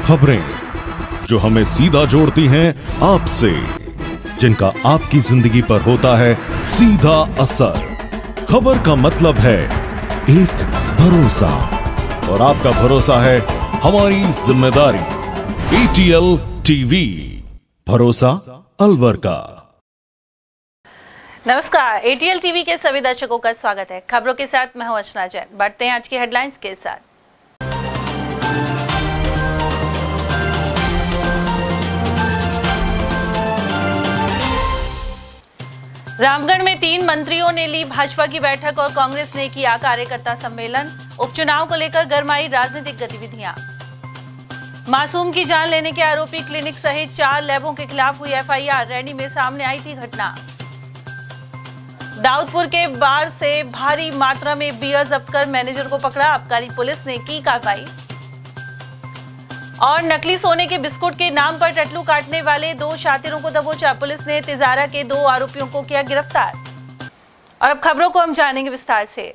खबरें जो हमें सीधा जोड़ती हैं आपसे, जिनका आपकी जिंदगी पर होता है सीधा असर। खबर का मतलब है एक भरोसा, और आपका भरोसा है हमारी जिम्मेदारी। ATL टीवी, भरोसा अलवर का। नमस्कार, ATL टीवी के सभी दर्शकों का स्वागत है। खबरों के साथ मैं हूं अर्चना जैन। बढ़ते हैं आज की हेडलाइंस के साथ। रामगढ़ में 3 मंत्रियों ने ली भाजपा की बैठक और कांग्रेस ने किया कार्यकर्ता सम्मेलन। उपचुनाव को लेकर गरमाई राजनीतिक गतिविधियां। मासूम की जान लेने के आरोपी क्लिनिक सहित 4 लैबों के खिलाफ हुई FIR। रैनी में सामने आई थी घटना। दाऊदपुर के बार से भारी मात्रा में बियर जब्त कर मैनेजर को पकड़ा। आबकारी पुलिस ने की कार्रवाई। और नकली सोने के बिस्कुट के नाम पर टटलू काटने वाले 2 शातिरों को दबोचा। पुलिस ने तिजारा के 2 आरोपियों को किया गिरफ्तार। और अब खबरों को हम जानेंगे विस्तार से।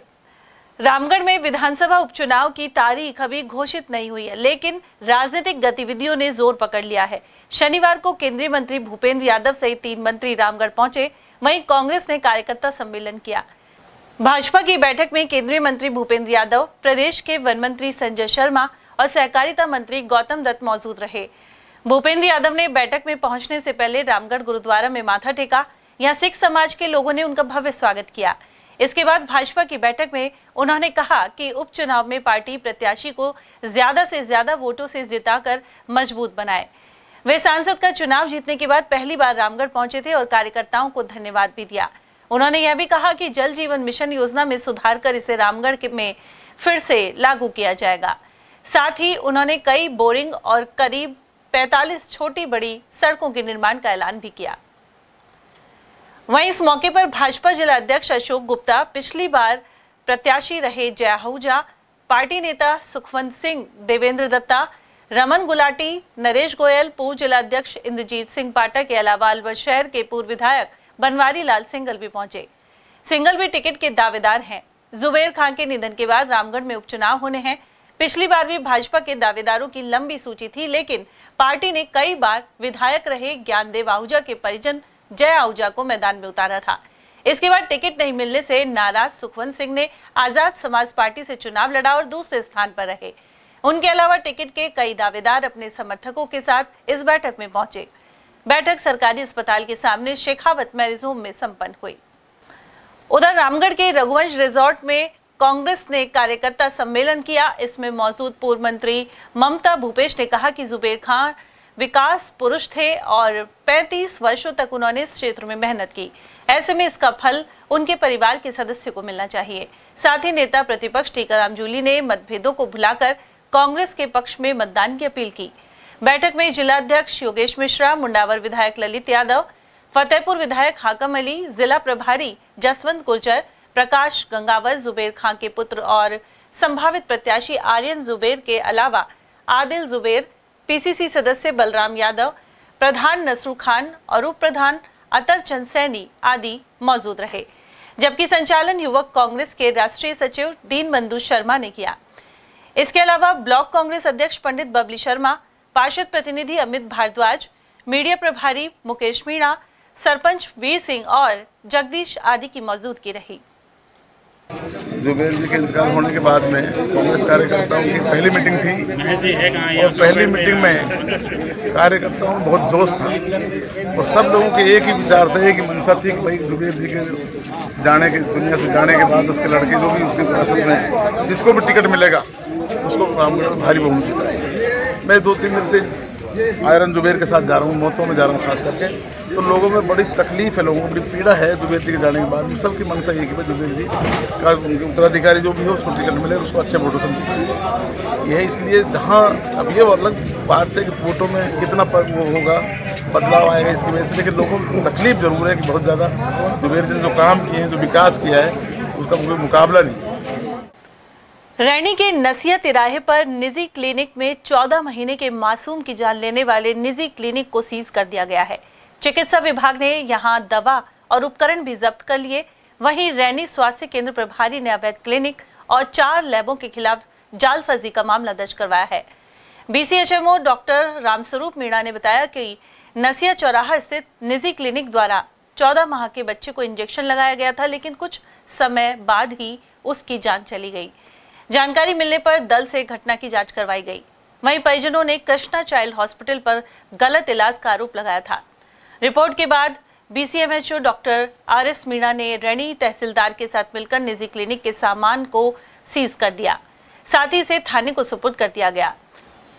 रामगढ़ में विधानसभा उपचुनाव की तारीख अभी घोषित नहीं हुई है, लेकिन राजनीतिक गतिविधियों ने जोर पकड़ लिया है। शनिवार को केंद्रीय मंत्री भूपेंद्र यादव सहित 3 मंत्री रामगढ़ पहुंचे। वहीं कांग्रेस ने कार्यकर्ता सम्मेलन किया। भाजपा की बैठक में केंद्रीय मंत्री भूपेंद्र यादव, प्रदेश के वन मंत्री संजय शर्मा और सहकारिता मंत्री गौतम दत्त मौजूद रहे। भूपेंद्र यादव ने बैठक में पहुंचने से पहले रामगढ़ गुरुद्वारा में माथा टेका। यहां सिख समाज के लोगों ने उनका भव्य स्वागत किया। इसके बाद भाजपा की बैठक में उन्होंने कहा कि उपचुनाव में पार्टी प्रत्याशी को ज्यादा से ज्यादा वोटों से जिताकर मजबूत बनाए। वे सांसद का चुनाव जीतने के बाद पहली बार रामगढ़ पहुंचे थे और कार्यकर्ताओं को धन्यवाद भी दिया। उन्होंने यह भी कहा कि जल जीवन मिशन योजना में सुधार कर इसे रामगढ़ में फिर से लागू किया जाएगा। साथ ही उन्होंने कई बोरिंग और करीब 45 छोटी बड़ी सड़कों के निर्माण का ऐलान भी किया। वहीं इस मौके पर भाजपा जिला अध्यक्ष अशोक गुप्ता, पिछली बार प्रत्याशी रहे जय आहूजा, पार्टी नेता सुखवंत सिंह, देवेंद्र दत्ता, रमन गुलाटी, नरेश गोयल, पूर्व जिला अध्यक्ष इंद्रजीत सिंह पाठक के अलावा अलवर शहर के पूर्व विधायक बनवारी लाल सिंघल भी पहुंचे। सिंघल भी टिकट के दावेदार हैं। जुबेर खान के निधन के बाद रामगढ़ में उपचुनाव होने हैं। पिछली बार भी भाजपा के दावेदारों की लंबी सूची थी, लेकिन पार्टी ने कई बार विधायक रहे ज्ञानदेव आहूजा के परिजन जय आहूजा को मैदान में उतारा था। इसके बाद टिकट नहीं मिलने से नाराज सुखवंत सिंह ने आजाद समाज पार्टी से चुनाव लड़ा और दूसरे स्थान पर रहे। उनके अलावा टिकट के कई दावेदार अपने समर्थकों के साथ इस बैठक में पहुंचे। बैठक सरकारी अस्पताल के सामने शेखावत मैरिज होम में संपन्न हुई। उधर रामगढ़ के रघुवंश रिजॉर्ट में कांग्रेस ने कार्यकर्ता सम्मेलन किया। इसमें मौजूद पूर्व मंत्री ममता भूपेश ने कहा कि जुबेर खान विकास पुरुष थे और 35 वर्षों तक उन्होंने इस क्षेत्र में मेहनत की। ऐसे में इसका फल उनके परिवार के सदस्यों को मिलना चाहिए। साथ ही नेता प्रतिपक्ष टीकाराम जूली ने मतभेदों को भुलाकर कांग्रेस के पक्ष में मतदान की अपील की। बैठक में जिला अध्यक्ष योगेश मिश्रा, मुंडावर विधायक ललित यादव, फतेहपुर विधायक हाकम अली, जिला प्रभारी जसवंत गुर्जर, प्रकाश गंगावर, जुबेर खान के पुत्र और संभावित प्रत्याशी आर्यन जुबेर के अलावा आदिल जुबेर, PCC सदस्य बलराम यादव, प्रधान नसरू खान और उप प्रधान अतर चंद सैनी आदि मौजूद रहे। जबकि संचालन युवक कांग्रेस के राष्ट्रीय सचिव दीन बंधु शर्मा ने किया। इसके अलावा ब्लॉक कांग्रेस अध्यक्ष पंडित बबली शर्मा, पार्षद प्रतिनिधि अमित भारद्वाज, मीडिया प्रभारी मुकेश मीणा, सरपंच वीर सिंह और जगदीश आदि की मौजूदगी रही। जुबेर जी के इंतकाल होने के बाद में कांग्रेस कार्यकर्ताओं की पहली मीटिंग थी और पहली मीटिंग में कार्यकर्ताओं में बहुत जोश था और सब लोगों के एक ही विचार था, एक ही मंशा थी कि भाई जुबेर जी के जाने के दुनिया से जाने के बाद उसके लड़के जो भी उसके पार्षद में जिसको भी टिकट मिलेगा उसको रामगढ़ में भारी बहुमत जिताएंगे। मैं 2-3 दिन से आयरन जुबेर के साथ जा रहा हूँ, मौतों में जा रहा हूँ खास करके, तो लोगों में बड़ी तकलीफ है, लोगों को बड़ी पीड़ा है जुबेर जी के जाने के बाद। सबकी मनसा ये कि जुबेर जी का उनके उत्तराधिकारी जो भी हो उसको टिकट मिले, उसको अच्छे वोटों से मिले। यह इसलिए जहाँ अब ये अलग बात है कि वोटों में कितना वो होगा, बदलाव आएगा इसकी वजह से, लेकिन लोगों को तकलीफ जरूर है कि बहुत ज़्यादा जुबेर जी ने जो काम किए हैं, जो विकास किया है, उसका कोई मुकाबला नहीं। रैनी के नसिया तिराहे पर निजी क्लिनिक में 14 महीने के मासूम की जान लेने वाले निजी क्लिनिक को सीज कर दिया गया है। चिकित्सा विभाग ने यहां दवा और उपकरण भी जब्त कर लिए। वहीं रैनी स्वास्थ्य केंद्र प्रभारी ने अवैध क्लिनिक और 4 लैबों के खिलाफ जालसाजी का मामला दर्ज करवाया है। बीसीएचएमओ डॉक्टर रामस्वरूप मीणा ने बताया कि नसिया चौराहा स्थित निजी क्लिनिक द्वारा 14 माह के बच्चे को इंजेक्शन लगाया गया था, लेकिन कुछ समय बाद ही उसकी जान चली गई। जानकारी मिलने पर दल से घटना की जांच करवाई गई। वहीं परिजनों ने कृष्णा चाइल्ड हॉस्पिटल पर गलत इलाज का आरोप लगाया था। रिपोर्ट के बाद बीसीएमएचओ डॉक्टर आरएस मीणा ने रैणी तहसीलदार के साथ मिलकर निजी क्लिनिक के सामान को सीज कर दिया, साथ ही इसे थाने को सुपुर्द कर दिया गया।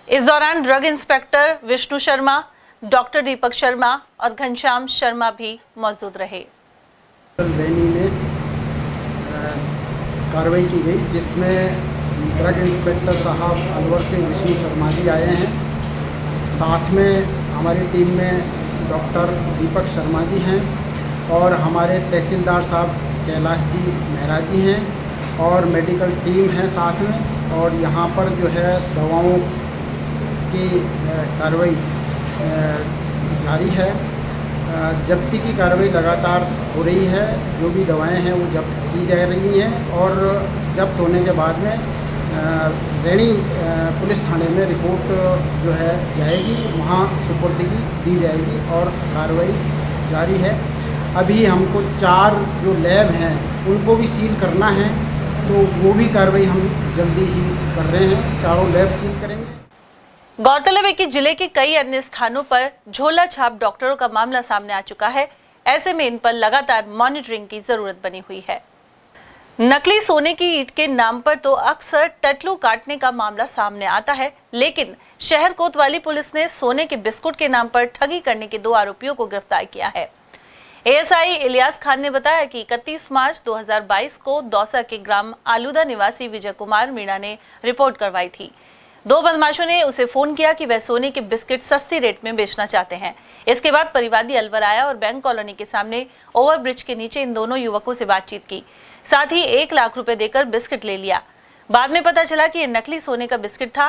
इस दौरान drug inspector Vishnu Sharma, doctor Deepak Sharma और घनश्याम शर्मा भी मौजूद रहे। रैनी में कार्रवाई की गई, जिसमें ड्रग इंस्पेक्टर साहब अलवर से विष्णु शर्मा जी आए हैं। साथ में हमारी टीम में डॉक्टर दीपक शर्मा जी हैं और हमारे तहसीलदार साहब कैलाश जी मेहरा जी हैं और मेडिकल टीम है साथ में। और यहाँ पर जो है दवाओं की कार्रवाई जारी है। जब्ती की कार्रवाई लगातार हो रही है। जो भी दवाएं हैं वो जब्त की जा रही हैं और जब्त होने के बाद में रैणी पुलिस थाने में रिपोर्ट जो है जाएगी, वहाँ सुपुर्दगी दी जाएगी और कार्रवाई जारी है। अभी हमको 4 जो लैब हैं उनको भी सील करना है, तो वो भी कार्रवाई हम जल्दी ही कर रहे हैं। चारों लैब सील करेंगे। गौरतलब है कि जिले के कई अन्य स्थानों पर झोला छाप डॉक्टरों का मामला सामने आ चुका है। ऐसे में इन पर लगातार मॉनिटरिंग की जरूरत बनी हुई है। नकली सोने की ईंट के नाम पर तो अक्सर टटलू काटने का मामला सामने आता है, लेकिन शहर कोतवाली पुलिस ने सोने के बिस्कुट के नाम पर ठगी करने के 2 आरोपियों को गिरफ्तार किया है। एएसआई इलियास खान ने बताया कि 31 मार्च 2022 को दौसा के ग्राम आलूदा निवासी विजय कुमार मीणा ने रिपोर्ट करवाई थी। 2 बदमाशों ने उसे फोन किया कि वह सोने के बिस्किट सस्ती रेट में बेचना चाहते हैं। इसके बाद परिवादी अलवर आया और बैंक कॉलोनी के सामने ओवरब्रिज के नीचे इन दोनों युवकों से बातचीत की, साथ ही 1 लाख रुपए देकर बिस्किट ले लिया। बाद में पता चला कि यह नकली सोने का बिस्किट था,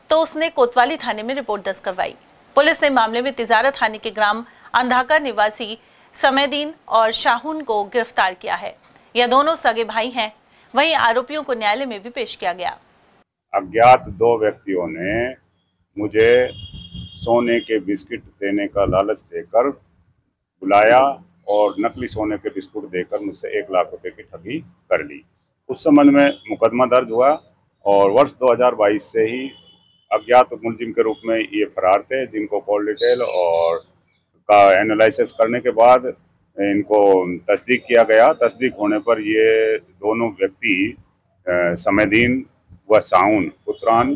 तो उसने कोतवाली थाने में रिपोर्ट दर्ज करवाई। पुलिस ने मामले में तिजारा थाने के ग्राम अंधाका निवासी समयदीन और शाहून को गिरफ्तार किया है। यह दोनों सगे भाई हैं। वहीं आरोपियों को न्यायालय में भी पेश किया गया। अज्ञात 2 व्यक्तियों ने मुझे सोने के बिस्किट देने का लालच देकर बुलाया और नकली सोने के बिस्कुट देकर मुझसे 1 लाख रुपए की ठगी कर ली। उस संबंध में मुकदमा दर्ज हुआ और वर्ष 2022 से ही अज्ञात मुलजिम के रूप में ये फरार थे, जिनको कॉल डिटेल और का एनालिसिस करने के बाद इनको तस्दीक किया गया। तस्दीक होने पर ये दोनों व्यक्ति समयदीन व साउन पुत्रान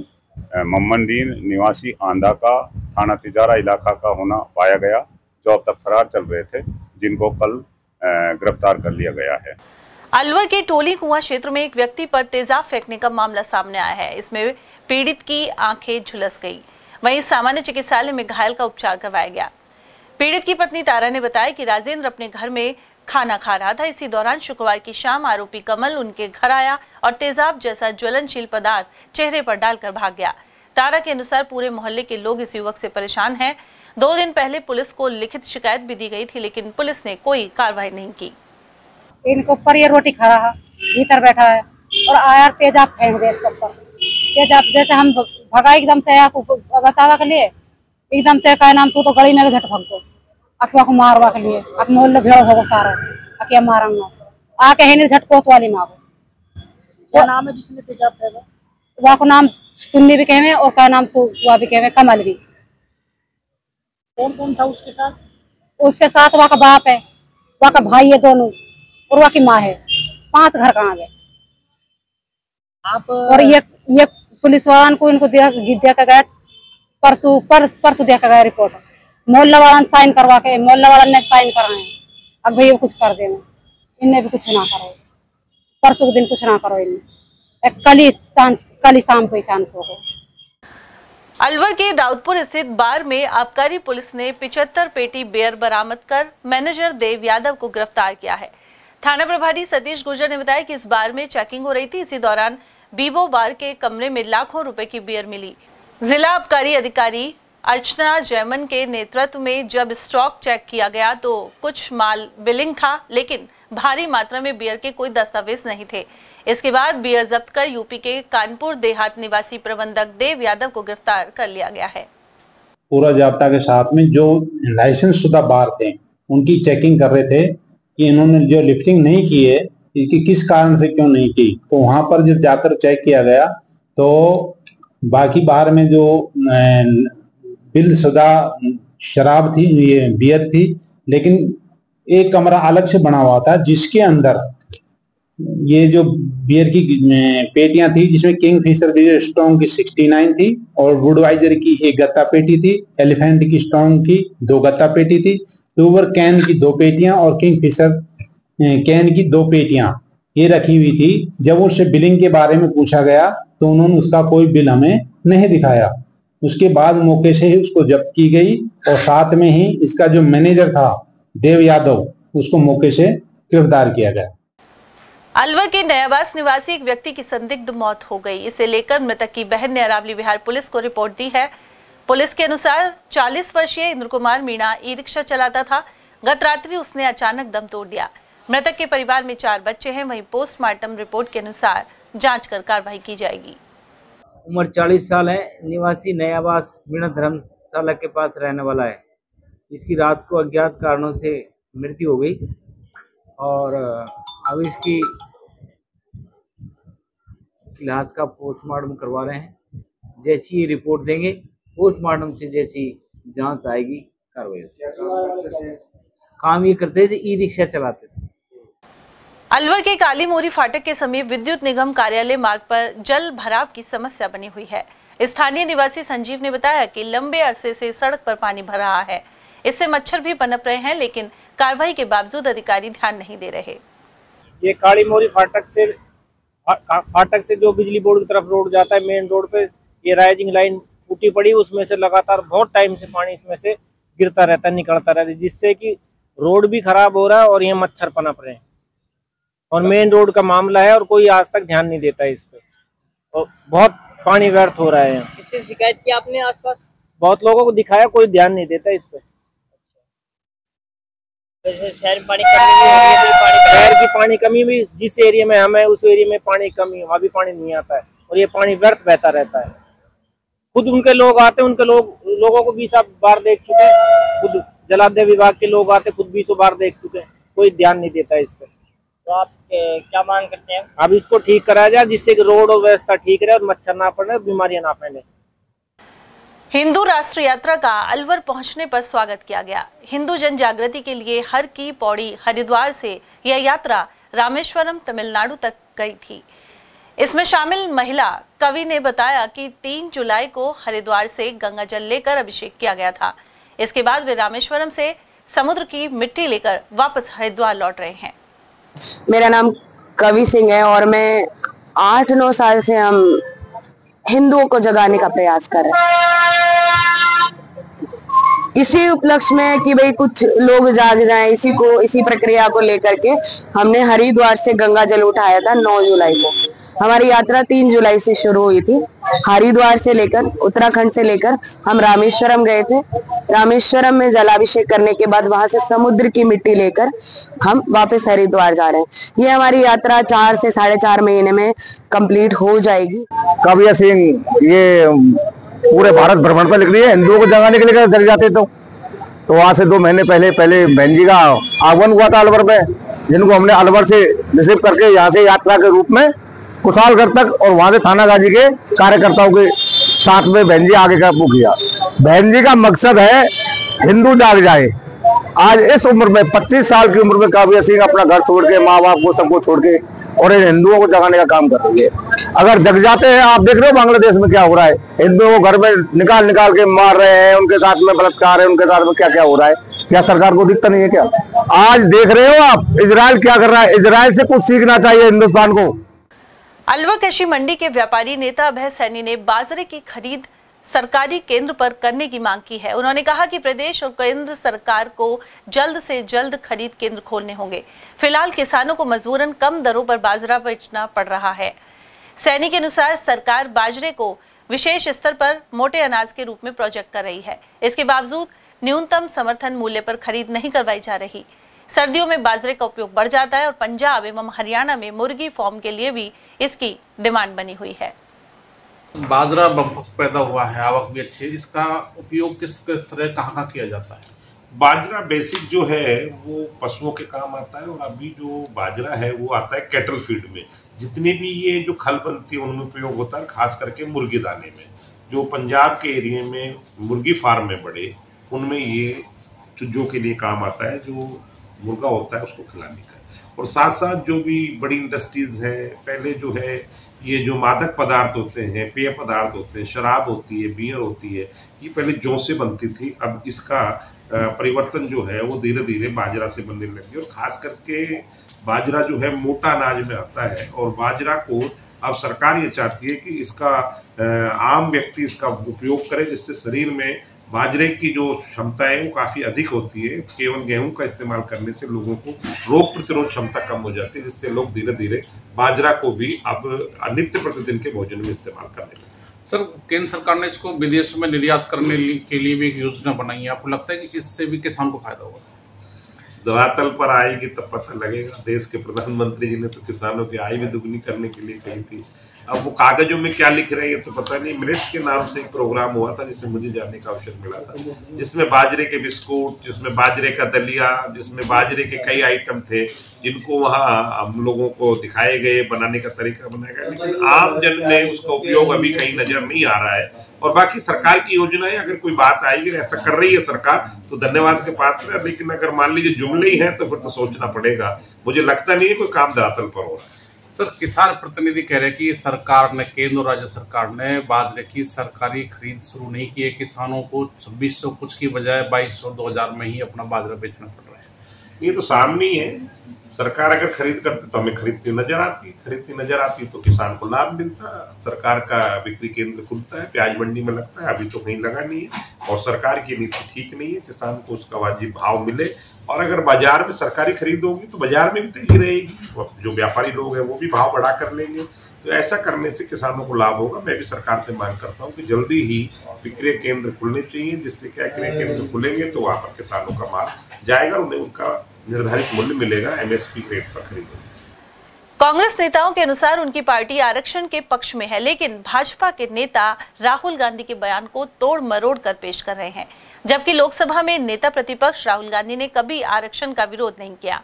मोहम्मदीन निवासी आंधा का थाना तिजारा इलाका का होना पाया गया, जो अब तक फरार चल रहे थे, जिनको कल गिरफ्तार कर लिया गया है। अलवर के टोली कुआं क्षेत्र में एक व्यक्ति पर तेजाब फेंकने का मामला सामने आया है। इसमें पीड़ित की आंखें झुलस गई। वहीं सामान्य चिकित्सालय में घायल का उपचार करवाया गया। पीड़ित की पत्नी तारा ने बताया कि राजेंद्र अपने घर में खाना खा रहा था। इसी दौरान शुक्रवार की शाम आरोपी कमल उनके घर आया और तेजाब जैसा ज्वलनशील पदार्थ चेहरे पर डालकर भाग गया। तारा के अनुसार पूरे मोहल्ले के लोग इस युवक से परेशान हैं। 2 दिन पहले पुलिस को लिखित शिकायत भी दी गई थी, लेकिन पुलिस ने कोई कार्रवाई नहीं की। इनको ऊपर ये रोटी खा रहा, भीतर बैठा है और आया तेजाब फेंक दे इसके ऊपर। तेजाब जैसे हम भगा एकदम से बचावा के लिए, एकदम से का नाम सो तो गली में झट भग गो अखवा को मारवा के लिए अब मोहल्ले भेड़ हो सारा अकिया मारंगा आके है झटको तो वाली मारो। क्या नाम है जिसने तेजाब फेंका? वह को नाम सुन्नी भी कहवे और का नाम वह भी कहवे कमल भी। कौन कौन था उसके साथ? उसके साथ वहाँ का बाप है, वहाँ का भाई है दोनों और वहाँ की माँ है। 5 घर कहाँ गए आप? और ये पुलिस वालों को इनको दिया गया परसों दिया गया रिपोर्ट। मोहल्ला वाला साइन करवा के मोहल्ला वाला ने साइन कराए। अब भैया कुछ कर देना, इनने भी कुछ ना करो। परसों के दिन कुछ ना करो इनने। कल ही शाम को ही चांस होगा। अलवर के दाऊदपुर स्थित बार में आबकारी पुलिस ने 75 पेटी बियर बरामद कर मैनेजर देव यादव को गिरफ्तार किया है। थाना प्रभारी सतीश गुर्जर ने बताया कि इस बार में चेकिंग हो रही थी। इसी दौरान बीबो बार के कमरे में लाखों रुपए की बियर मिली। जिला आबकारी अधिकारी अर्चना जैमन के नेतृत्व में जब स्टॉक चेक किया गया तो कुछ माल बिलिंग था, लेकिन भारी मात्रा में बियर के कोई दस्तावेज नहीं थे। इसके बाद बियर जब्त कर यूपी के कानपुर देहात निवासी प्रबंधक देव यादव को गिरफ्तार कर लिया गया है। पूरा जाब्ता के साथ में जो लाइसेंस शुदा बार थे उनकी चेकिंग कर रहे थे कि इन्होंने जो लिफ्टिंग नहीं की है इसकी किस कारण से क्यों नहीं की। तो वहां पर जब जाकर चेक किया गया तो बाकी बार में जो बिल शुदा शराब थी, ये बियर थी, लेकिन एक कमरा अलग से बना हुआ था जिसके अंदर ये जो बियर की पेटियां थी, जिसमें किंगफिशर की स्ट्रॉन्ग की 69 थी और वुडवाइजर की एक गत्ता पेटी थी, एलिफेंट की स्ट्रॉन्ग की 2 गत्ता पेटी थी, ट्यूबर कैन की 2 पेटियां और किंगफिशर कैन की 2 पेटियां ये रखी हुई थी। जब उससे बिलिंग के बारे में पूछा गया तो उन्होंने उसका कोई बिल हमें नहीं दिखाया। उसके बाद मौके से ही उसको जब्त की गई और साथ में ही इसका जो मैनेजर था देव यादव, उसको मौके से गिरफ्तार किया गया। अलवर के नयावास निवासी एक व्यक्ति की संदिग्ध मौत हो गई। इसे लेकर मृतक की बहन ने अरावली बिहार पुलिस को रिपोर्ट दी है। पुलिस के अनुसार 40 वर्षीय इंद्र कुमार मीणा ई रिक्शा चलाता था। गत रात्रि उसने अचानक दम तोड़ दिया। मृतक के परिवार में 4 बच्चे हैं। वहीं पोस्टमार्टम रिपोर्ट के अनुसार जांच कर कार्रवाई की जाएगी। उम्र 40 साल है, निवासी नयावास मीणा धर्मशाला के पास रहने वाला है। इसकी रात को अज्ञात कारणों से मृत्यु हो गई और अब इसकी लाश का पोस्टमार्टम करवा रहे हैं। जैसी ये रिपोर्ट देंगे, पोस्टमार्टम से जैसी जांच आएगी कार्रवाई होगी। काम ये करते थे, ई रिक्शा चलाते थे। अलवर के काली मोरी फाटक के समीप विद्युत निगम कार्यालय मार्ग पर जल भराव की समस्या बनी हुई है। स्थानीय निवासी संजीव ने बताया कि लंबे अरसे से सड़क पर पानी भर रहा है। इससे मच्छर भी पनप रहे हैं, लेकिन कार्रवाई के बावजूद अधिकारी ध्यान नहीं दे रहे। ये काली मोरी फाटक से जो बिजली बोर्ड की तरफ रोड जाता है, मेन रोड पे ये राइजिंग लाइन फूटी पड़ी, उसमें से लगातार बहुत टाइम से पानी इसमें से गिरता रहता है, निकलता रहता है, जिससे कि रोड भी खराब हो रहा है और ये मच्छर पनप रहे हैं। और मेन रोड का मामला है और कोई आज तक ध्यान नहीं देता है इस पे, और बहुत पानी व्यर्थ हो रहा है। इससे शिकायत की आपने आसपास? बहुत लोगों को दिखाया, कोई ध्यान नहीं देता इस पे। शहर में पानी कमी भी हो रही है, शहर की पानी कमी भी, जिस एरिया में हम है उस एरिया में पानी कमी, वहाँ भी पानी नहीं आता है और ये पानी व्यर्थ बहता रहता है। खुद उनके लोग आते हैं, उनके लोगों को 20 बार देख चुके हैं, खुद जलाध्य विभाग के लोग आते, खुद 20 बार देख चुके हैं, कोई ध्यान नहीं देता है इस पे। तो आप क्या मांग करते हैं? अब इसको ठीक कराया जाए, जिससे कि रोड और व्यवस्था ठीक रहे और मच्छर ना पड़े, बीमारियां ना फैले। हिंदू राष्ट्र यात्रा का अलवर पहुंचने पर स्वागत किया गया। हिंदू जन जागृति के लिए हर की पौड़ी हरिद्वार से यह यात्रा रामेश्वरम तमिलनाडु तक गई थी। इसमें शामिल महिला कवि ने बताया कि 3 जुलाई को हरिद्वार से गंगा जल लेकर अभिषेक किया गया था। इसके बाद वे रामेश्वरम से समुद्र की मिट्टी लेकर वापस हरिद्वार लौट रहे हैं। मेरा नाम कवि सिंह है और मैं 8-9 साल से हम हिंदुओं को जगाने का प्रयास कर रहे हैं, इसी उपलक्ष्य में कि भाई कुछ लोग जाग जाएं, इसी प्रक्रिया को लेकर के हमने हरिद्वार से गंगा जल उठाया था 9 जुलाई को। हमारी यात्रा 3 जुलाई से शुरू हुई थी। हरिद्वार से लेकर उत्तराखंड से लेकर हम रामेश्वरम गए थे। रामेश्वरम में जलाभिषेक करने के बाद वहां से समुद्र की मिट्टी लेकर हम वापस हरिद्वार जा रहे हैं। ये हमारी यात्रा 4 से 4.5 महीने में कंप्लीट हो जाएगी। कवि सिंह ये पूरे भारत भ्रमण पर लिख रही है, हिंदुओं को जगाने के लिए चले जाते तो वहां से 2 महीने पहले बहन जी का आगमन हुआ था अलवर में, जिनको हमने अलवर से रिसीव करके यहाँ से यात्रा के रूप में कुशालगढ़ तक और वहां से थाना गाजी के कार्यकर्ताओं के साथ में बहन जी आगे का वो किया। बहन जी का मकसद है हिंदू जाग जाए। आज इस उम्र में 25 साल की उम्र में कवि सिंह अपना घर छोड़ के, माँ बाप को सबको छोड़ के और इन हिंदुओं को जगाने का काम कर रही है। अगर जग जाते हैं, आप देख रहे हो बांग्लादेश में क्या हो रहा है, हिंदुओं को घर में निकाल के मार रहे हैं, उनके साथ में बलात्कार है, उनके साथ में क्या क्या हो रहा है, क्या सरकार को दिखता नहीं है क्या? आज देख रहे हो आप इजराइल क्या कर रहा है, इजराइल से कुछ सीखना चाहिए हिंदुस्तान को। अलवर कृषि मंडी के व्यापारी नेता अभय सैनी ने बाजरे की खरीद सरकारी केंद्र पर करने की मांग की है। उन्होंने कहा कि प्रदेश और केंद्र सरकार को जल्द से जल्द खरीद केंद्र खोलने होंगे। फिलहाल किसानों को मजबूरन कम दरों पर बाजरा बेचना पड़ रहा है। सैनी के अनुसार सरकार बाजरे को विशेष स्तर पर मोटे अनाज के रूप में प्रोजेक्ट कर रही है। इसके बावजूद न्यूनतम समर्थन मूल्य पर खरीद नहीं करवाई जा रही। सर्दियों में बाजरे का उपयोग बढ़ जाता है और पंजाब एवं हरियाणा में मुर्गी फार्म के लिए भी इसकी डिमांड बनी हुई है। बाजरा पैदा हुआ है, आवक भी अच्छी है, इसका उपयोग किस तरह कहाँ किया जाता है? बाजरा बेसिक जो है वो पशुओं के काम आता है, और अभी जो बाजरा है वो आता है कैटल फीड में। जितनी भी ये जो खल बनती है उनमें प्रयोग होता है, खास करके मुर्गी दाने में। जो पंजाब के एरिया में मुर्गी फार्म में बड़े, उनमें ये चुज्जों के लिए काम आता है, जो मुर्गा होता है उसको खिलाने का। और साथ साथ जो भी बड़ी इंडस्ट्रीज है, पहले जो है ये जो मादक पदार्थ होते हैं, पेय पदार्थ होते हैं, शराब होती है, बियर होती है, ये पहले जौ से बनती थी। अब इसका परिवर्तन जो है वो धीरे धीरे बाजरा से बनने लगी, और खास करके बाजरा जो है मोटा अनाज में आता है। और बाजरा को अब सरकार ये चाहती है कि इसका आम व्यक्ति इसका उपयोग करे, जिससे शरीर में बाजरे की जो क्षमता है वो काफ़ी अधिक होती है। केवल गेहूं का इस्तेमाल करने से लोगों को रोग प्रतिरोध क्षमता कम हो जाती है, जिससे लोग धीरे धीरे बाजरा को भी अब नित्य प्रतिदिन के भोजन में इस्तेमाल करने लगे। सर, केंद्र सरकार ने इसको विदेश में निर्यात करने के लिए भी एक योजना बनाई है, आपको लगता है कि इससे भी किसान को फायदा होगा? धरातल पर आएगी तब पता लगेगा। देश के प्रधानमंत्री जी ने तो किसानों की आय भी दुगनी करने के लिए कही थी। अब वो कागजों में क्या लिख रहे हैं तो पता नहीं। मिलेट्स के नाम से एक प्रोग्राम हुआ था जिसमें मुझे जाने का अवसर मिला था, जिसमें बाजरे के बिस्कुट, जिसमें बाजरे का दलिया, जिसमें बाजरे के कई आइटम थे, जिनको वहाँ हम लोगों को दिखाए गए, बनाने का तरीका बनाया गया। लेकिन आम जन में उसका उपयोग अभी कहीं नजर नहीं आ रहा है। और बाकी सरकार की योजनाएं, अगर कोई बात आएगी ऐसा कर रही है सरकार तो धन्यवाद के पात्र है, लेकिन अगर मान लीजिए जुमले ही है तो फिर तो सोचना पड़ेगा। मुझे लगता नहीं है कोई काम धरातल पर हो रहा है। सर, किसान प्रतिनिधि कह रहे हैं कि सरकार ने, केंद्र और राज्य सरकार ने बाजरे की सरकारी खरीद शुरू नहीं की है। किसानों को 2600 कुछ की बजाय 2200 2000 में ही अपना बाजरा बेचना पड़ रहा है। ये तो सामने ही है। सरकार अगर खरीद करती तो हमें खरीदती नजर आती तो किसान को लाभ मिलता। सरकार का बिक्री केंद्र खुलता है, प्याज मंडी में लगता है, अभी तो कहीं लगा नहीं है। और सरकार की नीति ठीक नहीं है, किसान को उसका वाजिब भाव मिले। और अगर बाजार में सरकारी खरीद होगी तो बाजार में भी तेजी रहेगी, जो व्यापारी लोग हैं वो भी भाव बढ़ा कर लेंगे। तो ऐसा करने से किसानों को लाभ होगा। मैं भी सरकार से मांग करता हूँ कि जल्दी ही विक्रय केंद्र खुलने चाहिए, जिससे क्या क्रय केंद्र खुलेंगे तो वहाँ पर किसानों का माल जाएगा, उन्हें उनका निर्धारित मूल्य मिलेगा, एमएसपी रेट पर खरीदेंगे। कांग्रेस नेताओं के अनुसार उनकी पार्टी आरक्षण के पक्ष में है, लेकिन भाजपा के नेता राहुल गांधी के बयान को तोड़ मरोड़ कर पेश कर रहे हैं। जबकि लोकसभा में नेता प्रतिपक्ष राहुल गांधी ने कभी आरक्षण का विरोध नहीं किया।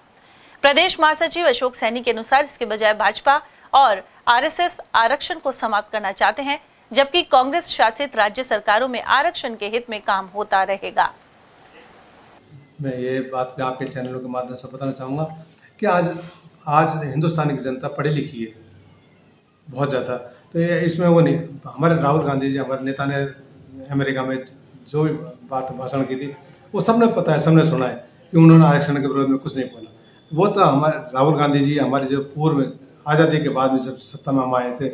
प्रदेश महासचिव अशोक सैनी के अनुसार इसके बजाय भाजपा और आरएसएस आरक्षण को समाप्त करना चाहते हैं, जबकि कांग्रेस शासित राज्य सरकारों में आरक्षण के हित में काम होता रहेगा। मैं ये बात पे आपके चैनलों के माध्यम से बताना चाहूँगा कि आज हिंदुस्तान की जनता पढ़ी लिखी है बहुत ज़्यादा। तो ये इसमें वो नहीं, हमारे राहुल गांधी जी, हमारे नेता ने अमेरिका में जो भी बात भाषण की थी वो सबने पता है, सबने सुना है कि उन्होंने आरक्षण के विरोध में कुछ नहीं बोला। वो तो हमारे राहुल गांधी जी हमारे जो पूर्व आज़ादी के बाद में जब सत्ता में हम आए थे,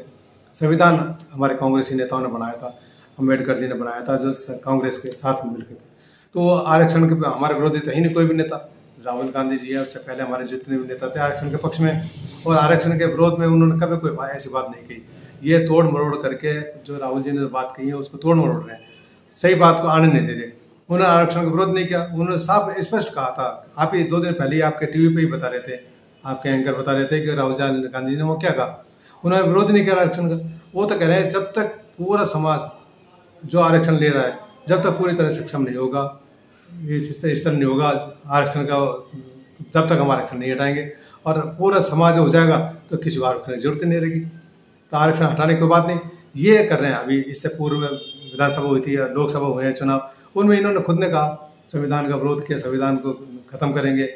संविधान हमारे कांग्रेसी नेताओं ने बनाया था, अम्बेडकर जी ने बनाया था, जो कांग्रेस के साथ में मिलकर थे। तो आरक्षण के हमारे विरोधी तो ही नहीं कोई भी नेता। राहुल गांधी जी है, उससे पहले हमारे जितने भी नेता थे आरक्षण के पक्ष में और आरक्षण के विरोध में उन्होंने कभी कोई ऐसी बात नहीं कही। ये तोड़ मरोड़ करके जो राहुल जी ने बात कही है उसको तोड़ मरोड़ रहे हैं, सही बात को आने नहीं दे रहे। उन्होंने आरक्षण का विरोध नहीं किया, उन्होंने साफ स्पष्ट कहा था। आप ये 2 दिन पहले ही आपके टीवी पे ही बता रहे थे, आपके एंकर बता रहे थे कि राहुल गांधी ने वो क्या कहा, उन्होंने विरोध नहीं किया आरक्षण का। वो तो कह रहे हैं जब तक पूरा समाज जो आरक्षण ले रहा है, जब तक पूरी तरह सक्षम नहीं होगा, इस तरह नहीं होगा आरक्षण का, जब तक हम आरक्षण नहीं हटाएंगे और पूरा समाज हो जाएगा तो किसी को आरक्षण की जरूरत नहीं रहेगी। तो आरक्षण हटाने की बात नहीं ये कर रहे हैं। अभी इससे पूर्व विधानसभा हुई थी या लोकसभा हुए हैं चुनाव, उनमें इन्होंने खुद ने कहा संविधान का विरोध किया, संविधान को खत्म करेंगे,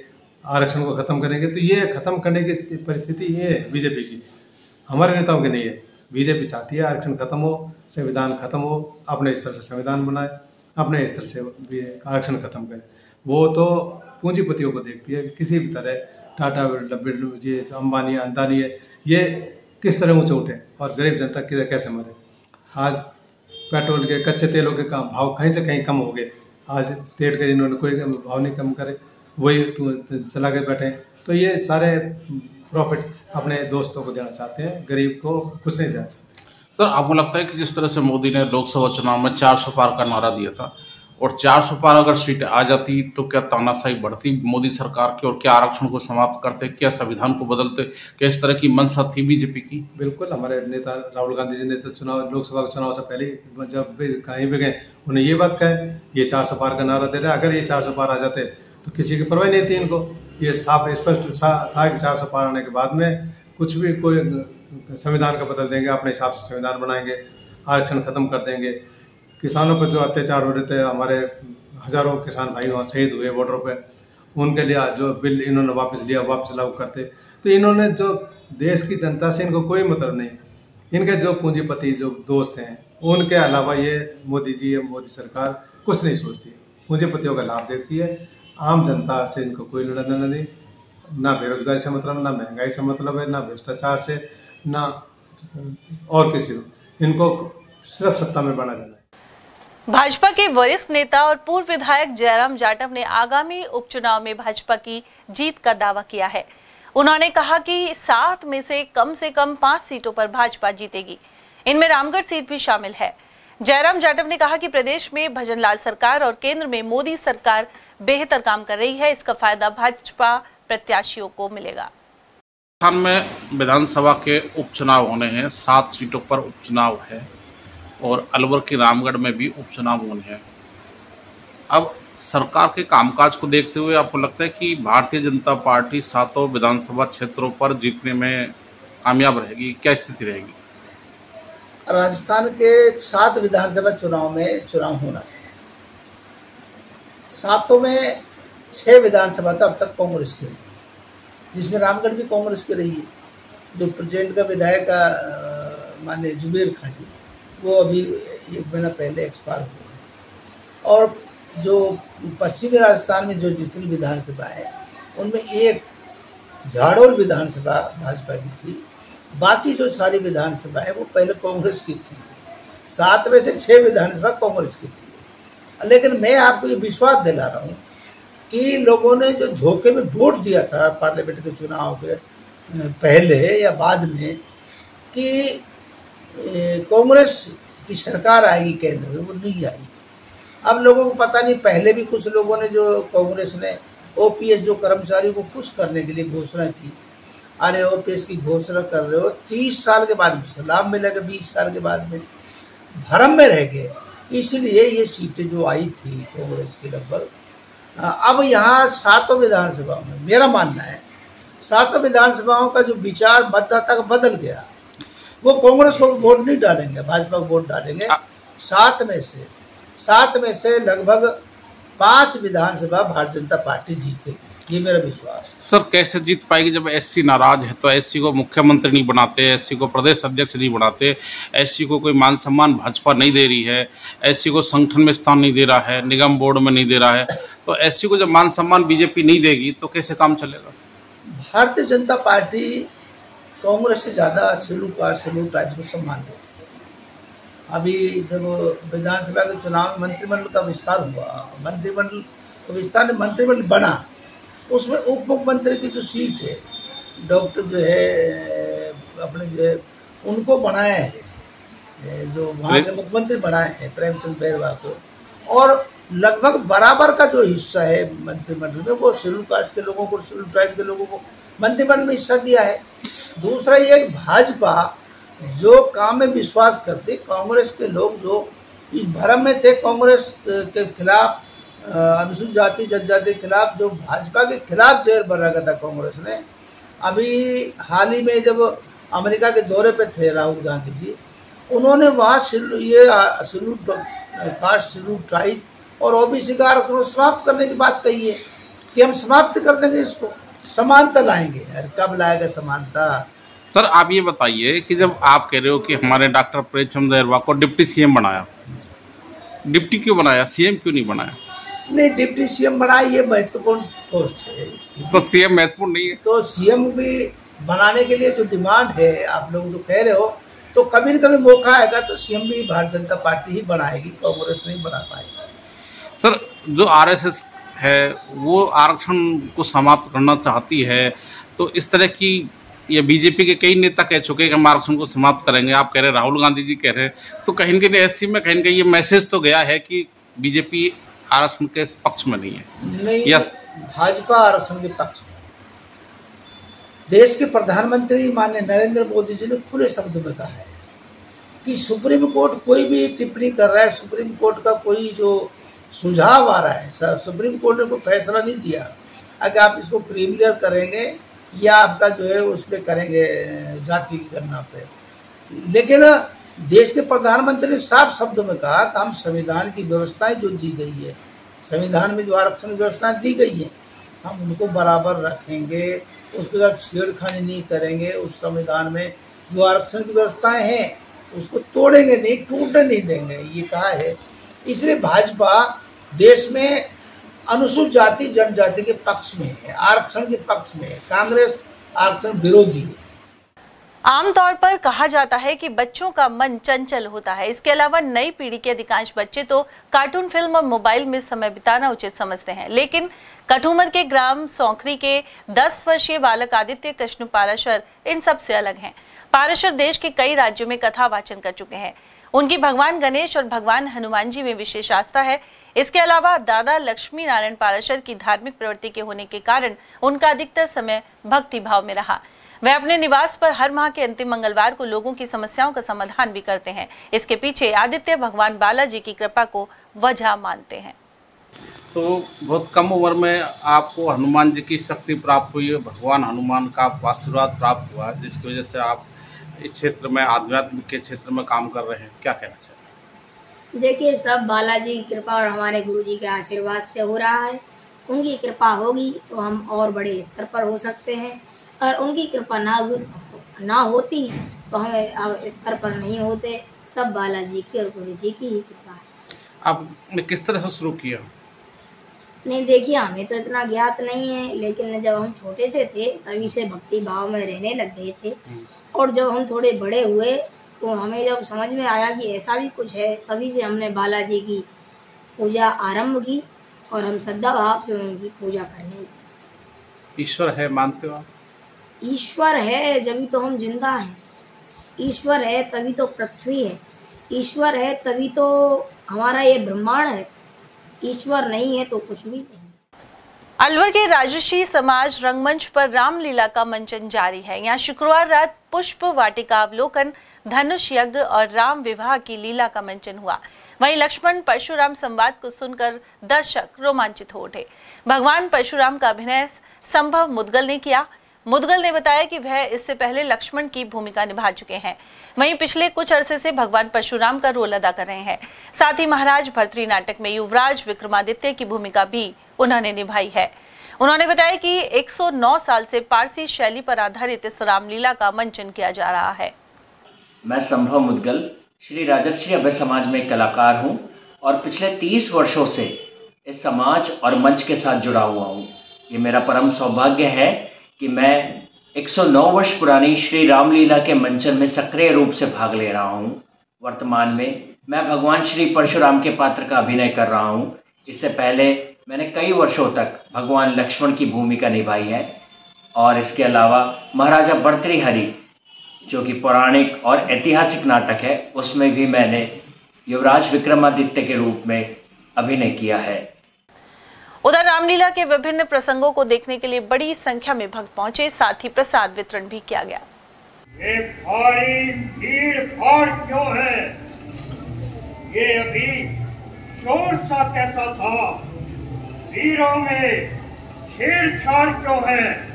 आरक्षण को खत्म करेंगे। तो ये खत्म करने की परिस्थिति ये है बीजेपी की, हमारे नेताओं की नहीं है। बीजेपी चाहती है आरक्षण खत्म हो, संविधान खत्म हो, अपने स्तर से संविधान बनाए, अपने स्तर से आरक्षण खत्म करे। वो तो पूंजीपतियों को देखती है, किसी भी तरह टाटा ये अंबानी अंदानी है, ये किस तरह ऊँचे उठे और गरीब जनता कैसे मरे। आज पेट्रोल के कच्चे तेलों के भाव कहीं से कहीं कम हो गए, आज तेल के इन्होंने कोई भाव नहीं कम करे, वही चला के बैठे। तो ये सारे प्रॉफिट अपने दोस्तों को देना चाहते हैं, गरीब को कुछ नहीं देना चाहते। सर, आपको लगता है कि जिस तरह से मोदी ने लोकसभा चुनाव में 400 पार का नारा दिया था और 400 पार अगर सीट आ जाती तो क्या तानाशाही बढ़ती मोदी सरकार की, और क्या आरक्षण को समाप्त करते, क्या संविधान को बदलते, क्या इस तरह की मंशा थी बीजेपी की? बिल्कुल, हमारे नेता राहुल गांधी जी ने तो लोकसभा के चुनाव से पहले जब भी कहीं भी गए उन्हें ये बात कहे, ये 400 पार का नारा दे रहे, अगर ये 400 पार आ जाते तो किसी की परवाह नहीं थी इनको। ये साफ स्पष्ट था कि 400 पार आने के बाद में कुछ भी कोई संविधान का बदल देंगे, अपने हिसाब से संविधान बनाएंगे, आरक्षण खत्म कर देंगे। किसानों पर जो अत्याचार हो रहे थे, हमारे हजारों किसान भाई वहाँ शहीद हुए बॉर्डर पे, उनके लिए जो बिल इन्होंने वापस लिया, वापस लागू करते। तो इन्होंने जो देश की जनता से इनको कोई मतलब नहीं, इनके जो पूंजीपति जो दोस्त हैं उनके अलावा ये मोदी जी या मोदी सरकार कुछ नहीं सोचती, पूंजीपतियों का लाभ देखती है। आम जनता से इनको कोई लेना देना नहीं, ना बेरोजगारी से मतलब, ना महंगाई से मतलब है, ना भ्रष्टाचार से, ना और किसी को, इनको सिर्फ सत्ता में बना रहना है। भाजपा के वरिष्ठ नेता और पूर्व विधायक जयराम जाटव ने आगामी उपचुनाव में भाजपा की जीत का दावा किया है। उन्होंने कहा कि 7 में से कम 5 सीटों पर भाजपा जीतेगी, इनमें रामगढ़ सीट भी शामिल है। जयराम जाटव ने कहा कि प्रदेश में भजनलाल सरकार और केंद्र में मोदी सरकार बेहतर काम कर रही है, इसका फायदा भाजपा प्रत्याशियों को मिलेगा। राजस्थान में विधानसभा के उपचुनाव होने हैं, 7 सीटों पर उपचुनाव है और अलवर की रामगढ़ में भी उपचुनाव होने हैं। अब सरकार के कामकाज को देखते हुए आपको लगता है कि भारतीय जनता पार्टी 7 विधानसभा क्षेत्रों पर जीतने में कामयाब रहेगी? क्या स्थिति रहेगी? राजस्थान के 7 विधानसभा चुनाव में चुनाव होना है। 7 में 6 विधानसभा तो अब तक कांग्रेस की रही है, जिसमें रामगढ़ भी कांग्रेस की रही है। जो प्रेजेंट का विधायक माननीय जुबेर खां जी, वो अभी 1 महीना पहले एक्सपायर हुए हैं। और जो पश्चिमी राजस्थान में जो जितनी विधानसभा है उनमें एक झाड़ोल विधानसभा भाजपा की थी, बाकी जो सारी विधानसभा है वो पहले कांग्रेस की थी। 7 में से 6 विधानसभा कांग्रेस की थी। लेकिन मैं आपको ये विश्वास दिला रहा हूँ कि लोगों ने जो धोखे में वोट दिया था पार्लियामेंट के चुनाव के पहले या बाद में कि कांग्रेस की सरकार आएगी केंद्र में, वो नहीं आई। अब लोगों को पता नहीं, पहले भी कुछ लोगों ने जो कांग्रेस ने ओपीएस जो कर्मचारियों को खुश करने के लिए घोषणा की, अरे ओपीएस की घोषणा कर रहे हो, 30 साल के बाद उसका लाभ मिलेगा, 20 साल के बाद में भ्रम में रह गए। इसलिए ये सीटें जो आई थी कांग्रेस की लगभग, अब यहाँ 7 विधानसभाओं में मेरा मानना है 7 विधानसभाओं का जो विचार मतदाता का बदल गया, वो कांग्रेस को वोट नहीं डालेंगे, भाजपा को वोट डालेंगे। 7 में से लगभग 5 विधानसभा भारतीय जनता पार्टी जीतेगी, ये मेरा विश्वास। सर, कैसे जीत पाएगी जब एससी नाराज है? तो एससी को मुख्यमंत्री नहीं बनाते, एससी को प्रदेश अध्यक्ष नहीं बनाते, एससी को कोई मान सम्मान भाजपा नहीं दे रही है, एससी को संगठन में स्थान नहीं दे रहा है, निगम बोर्ड में नहीं दे रहा है, तो एससी को जब मान सम्मान बीजेपी नहीं देगी तो कैसे काम चलेगा? भारतीय जनता पार्टी कांग्रेस से ज्यादा शेड्यूल कास्ट शेड्यूल ट्राइब को सम्मान देती है। अभी जब विधानसभा के चुनाव में मंत्रिमंडल का विस्तार हुआ, मंत्रिमंडल का विस्तार मंत्रिमंडल बना, उसमें उप मुख्यमंत्री की जो सीट है, डॉक्टर जो है अपने जो है उनको बनाया है, जो वहाँ के मुख्यमंत्री बनाए हैं प्रेमचंद बैरवा को, और लगभग बराबर का जो हिस्सा है मंत्रिमंडल में वो शेड्यूल कास्ट के लोगों को, शेड्यूल ट्राइब के लोगों को मंत्रिमंडल में हिस्सा दिया है। दूसरा ये भाजपा जो काम में विश्वास करते, कांग्रेस के लोग जो इस भ्रम में थे कांग्रेस के खिलाफ, अनुसूचित जाति जनजाति के खिलाफ, जो भाजपा के खिलाफ जहर भर रखा था कांग्रेस ने। अभी हाल ही में जब अमेरिका के दौरे पे थे राहुल गांधी जी, उन्होंने वहाँ शेड्यूल कास्ट, शेड्यूल ट्राइब और ओबीसी का आरक्षण समाप्त करने की बात कही है कि हम समाप्त कर देंगे, इसको समानता लाएंगे। अरे कब लाएगा समानता? सर, आप ये बताइए कि जब आप कह रहे हो कि हमारे डॉक्टर प्रेमचंद बैरवा को डिप्टी सीएम बनाया, डिप्टी क्यों बनाया, सीएम क्यों नहीं बनाया? नहीं, डिप्टी सीएम बनाया, ये महत्वपूर्ण पोस्ट है। तो सीएम महत्वपूर्ण नहीं है? तो सीएम भी बनाने के लिए जो डिमांड है, आप लोग जो कह रहे हो, तो कभी न कभी मौका आएगा तो सीएम भी भारतीय जनता पार्टी ही बनाएगी, कांग्रेस नहीं बना पाएगी। सर, जो आरएसएस है वो आरक्षण को समाप्त करना चाहती है, तो इस तरह की, ये बीजेपी के कई नेता कह चुके हैं कि हम आरक्षण को समाप्त करेंगे, आप कह रहे हैं, राहुल गांधी जी कह रहे हैं, तो कहीं न कहीं एससी में कहीं न कहीं ये मैसेज तो गया है कि बीजेपी आरक्षण के पक्ष में नहीं है? नहीं, यस, भाजपा आरक्षण के पक्ष में। देश के प्रधानमंत्री माननीय नरेंद्र मोदी जी ने खुले शब्दों में कहा है कि सुप्रीम कोर्ट कोई भी टिप्पणी कर रहा है, सुप्रीम कोर्ट का कोई जो सुझाव आ रहा है, सुप्रीम कोर्ट ने कोई फैसला नहीं दिया अगर आप इसको प्रीमियर करेंगे या आपका जो है उसमें करेंगे जाति की गणना पे। लेकिन देश के प्रधानमंत्री ने साफ शब्दों में कहा कि हम संविधान की व्यवस्थाएं जो दी गई है, संविधान में जो आरक्षण व्यवस्थाएं दी गई है, हम उनको बराबर रखेंगे, उसके साथ छेड़खानी नहीं करेंगे। उस संविधान में जो आरक्षण की व्यवस्थाएं हैं उसको तोड़ेंगे नहीं, टूटने नहीं देंगे, ये कहा है। इसलिए भाजपा देश में अनुसूचित जाति जनजाति के पक्ष में है, आरक्षण के पक्ष में है। कांग्रेस आरक्षण विरोधी है। आमतौर पर कहा जाता है कि बच्चों का मन चंचल होता है। इसके अलावा नई पीढ़ी के अधिकांश बच्चे तो कार्टून फिल्म और मोबाइल में समय बिताना उचित समझते हैं, लेकिन कठूमर के ग्राम सौंखरी के 10 वर्षीय बालक आदित्य कृष्ण पाराशर इन सब से अलग हैं। पाराशर देश के कई राज्यों में कथा वाचन कर चुके हैं। उनकी भगवान गणेश और भगवान हनुमान जी में विशेष आस्था है। इसके अलावा दादा लक्ष्मी नारायण पाराशर की धार्मिक प्रवृत्ति के होने के कारण उनका अधिकतर समय भक्ति भाव में रहा। वे अपने निवास पर हर माह के अंतिम मंगलवार को लोगों की समस्याओं का समाधान भी करते हैं। इसके पीछे आदित्य भगवान बालाजी की कृपा को वजह मानते हैं। तो बहुत कम उम्र में आपको हनुमान जी की शक्ति प्राप्त हुई है, भगवान हनुमान का आशीर्वाद प्राप्त हुआ, जिसकी वजह से आप इस क्षेत्र में आध्यात्मिक के क्षेत्र में काम कर रहे हैं। क्या कहना चाहिए? देखिए, सब बालाजी की कृपा और हमारे गुरुजी के आशीर्वाद से हो रहा है। उनकी कृपा होगी तो हम और बड़े स्तर पर हो सकते हैं, और उनकी कृपा ना होती तो हम इस स्तर पर नहीं होते। सब बालाजी की और गुरुजी की ही कृपा है। आपने किस तरह से शुरू किया? नहीं, देखिए, हमें तो इतना ज्ञात नहीं है, लेकिन जब हम छोटे से थे तभी से भक्ति भाव में रहने लग गए थे। और जब हम थोड़े बड़े हुए तो हमें जब समझ में आया कि ऐसा भी कुछ है, तभी से हमने बालाजी की पूजा आरंभ की और हम श्रद्धा भाव से उनकी पूजा करने लगे। ईश्वर है मानते हो आप? ईश्वर है जभी तो हम जिंदा हैं, ईश्वर है तभी तो पृथ्वी है, ईश्वर है तभी तो हमारा ये ब्रह्मांड है। ईश्वर नहीं है तो कुछ भी नहीं। अलवर के राजर्षि समाज रंगमंच पर रामलीला का मंचन जारी है। यहाँ शुक्रवार रात पुष्प वाटिका अवलोकन, धनुष यज्ञ और राम विवाह की लीला का मंचन हुआ। वहीं लक्ष्मण परशुराम संवाद को सुनकर दर्शक रोमांचित हो उठे। भगवान परशुराम का अभिनय संभव मुदगल ने किया। मुदगल ने बताया कि वह इससे पहले लक्ष्मण की भूमिका निभा चुके हैं। वहीं पिछले कुछ अरसे से भगवान परशुराम का रोल अदा कर रहे हैं। साथ ही महाराज भर्तृ नाटक में युवराज विक्रमादित्य की भूमिका भी उन्होंने निभाई है। उन्होंने बताया कि 109 साल से पारसी शैली पर आधारित इस रामलीला का मंचन किया जा रहा है। मैं संभव मुदगल श्री राजर्षि अभय समाज में कलाकार हूँ और पिछले 30 वर्षों से इस समाज और मंच के साथ जुड़ा हुआ हूँ। ये मेरा परम सौभाग्य है कि मैं 109 वर्ष पुरानी श्री रामलीला के मंचन में सक्रिय रूप से भाग ले रहा हूँ। वर्तमान में मैं भगवान श्री परशुराम के पात्र का अभिनय कर रहा हूँ। इससे पहले मैंने कई वर्षों तक भगवान लक्ष्मण की भूमिका निभाई है और इसके अलावा महाराजा भर्तृहरि जो कि पौराणिक और ऐतिहासिक नाटक है, उसमें भी मैंने युवराज विक्रमादित्य के रूप में अभिनय किया है। उधर रामलीला के विभिन्न प्रसंगों को देखने के लिए बड़ी संख्या में भक्त पहुंचे। साथ ही प्रसाद वितरण भी किया गया। ये भारी भीड़ भाड़ क्यों है? ये अभी शोर सा कैसा था? वीरों में छेड़छाड़ क्यों है?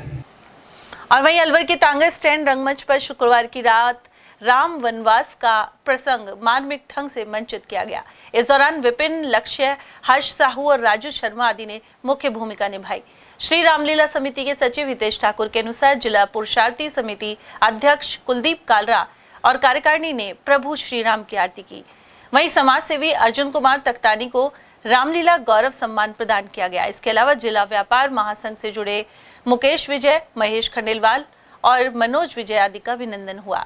और वहीं अलवर के तांगा स्टैंड रंगमंच पर शुक्रवार की रात राम वनवास का प्रसंग मार्मिक ढंग से मंचित किया गया। इस दौरान विपिन, लक्ष्य, हर्ष साहू और राजू शर्मा आदि ने मुख्य भूमिका निभाई। श्री रामलीला समिति के सचिव हितेश ठाकुर के अनुसार जिला पुरुषार्थी समिति अध्यक्ष कुलदीप कालरा और कार्यकारिणी ने प्रभु श्री राम की आरती की। वहीं समाज सेवी अर्जुन कुमार तख्तानी को रामलीला गौरव सम्मान प्रदान किया गया। इसके अलावा जिला व्यापार महासंघ से जुड़े मुकेश विजय, महेश खंडेलवाल और मनोज विजय आदि का अभिनंदन हुआ।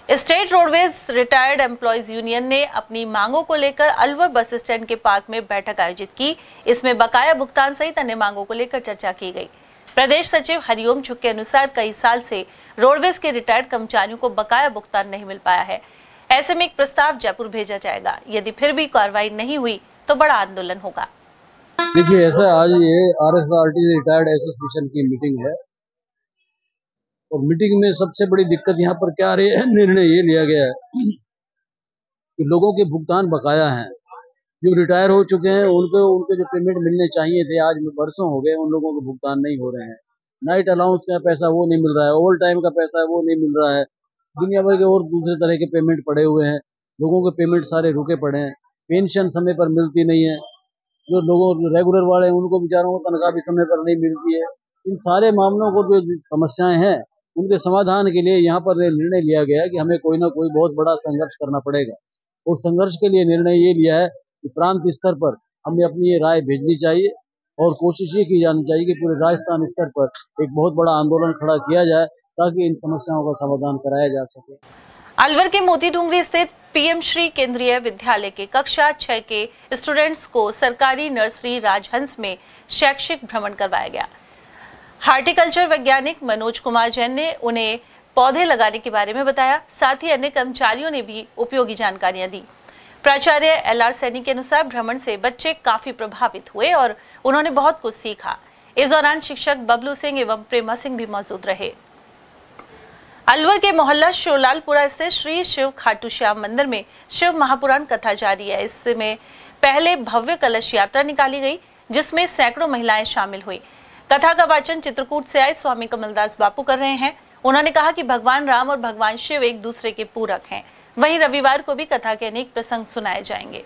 State roadways retired employees union ने अपनी मांगों को लेकर अलवर बस स्टैंड के पार्क में बैठक आयोजित की। इसमें बकाया भुगतान सहित अन्य मांगों को लेकर चर्चा की गई। प्रदेश सचिव हरिओम छुक के अनुसार कई साल से रोडवेज के रिटायर्ड कर्मचारियों को बकाया भुगतान नहीं मिल पाया है। ऐसे में एक प्रस्ताव जयपुर भेजा जाएगा। यदि फिर भी कार्रवाई नहीं हुई तो बड़ा आंदोलन होगा। देखिए, ऐसा आज ये RSRT रिटायर्ड एसोसिएशन की मीटिंग है और मीटिंग में सबसे बड़ी दिक्कत यहाँ पर क्या आ रही है, निर्णय ये लिया गया है कि लोगों के भुगतान बकाया हैं, जो रिटायर हो चुके हैं उनके जो पेमेंट मिलने चाहिए थे, आज बरसों हो गए उन लोगों को भुगतान नहीं हो रहे हैं। नाइट अलाउंस का पैसा वो नहीं मिल रहा है, ओवर टाइम का पैसा है वो नहीं मिल रहा है, दुनिया भर के और दूसरे तरह के पेमेंट पड़े हुए हैं, लोगों के पेमेंट सारे रुके पड़े हैं, पेंशन समय पर मिलती नहीं है, जो लोगों रेगुलर वाले हैं उनको बेचारों को तनख्वाह भी समय पर नहीं मिलती है। इन सारे मामलों को जो समस्याएं हैं उनके समाधान के लिए यहाँ पर निर्णय लिया गया है कि हमें कोई ना कोई बहुत बड़ा संघर्ष करना पड़ेगा और संघर्ष के लिए निर्णय ये लिया है कि प्रांत स्तर पर हमें अपनी ये राय भेजनी चाहिए और कोशिश ये की जानी चाहिए कि पूरे राजस्थान स्तर पर एक बहुत बड़ा आंदोलन खड़ा किया जाए ताकि इन समस्याओं का समाधान कराया जा सके। अलवर के मोती डूंगरी स्थित पीएम श्री केंद्रीय विद्यालय के कक्षा 6 के स्टूडेंट्स को सरकारी नर्सरी राजहंस में शैक्षिक भ्रमण करवाया गया। हार्टिकल्चर वैज्ञानिक मनोज कुमार जैन ने उन्हें पौधे लगाने के बारे में बताया, साथ ही अन्य कर्मचारियों ने भी उपयोगी जानकारियां दी। प्राचार्य LR सैनी के अनुसार भ्रमण से बच्चे काफी प्रभावित हुए और उन्होंने बहुत कुछ सीखा। इस दौरान शिक्षक बबलू सिंह एवं प्रेमा सिंह भी मौजूद रहे। अलवर के मोहल्ला शिवलालपुरा स्थित श्री शिव खाटू श्याम मंदिर में शिव महापुराण कथा जारी है। इसमें पहले भव्य कलश यात्रा निकाली गई जिसमें सैकड़ों महिलाएं शामिल हुई। कथा का वाचन चित्रकूट से आए स्वामी कमलदास बापू कर रहे हैं। उन्होंने कहा कि भगवान राम और भगवान शिव एक दूसरे के पूरक हैं। वहीं रविवार को भी कथा के अनेक प्रसंग सुनाए जाएंगे।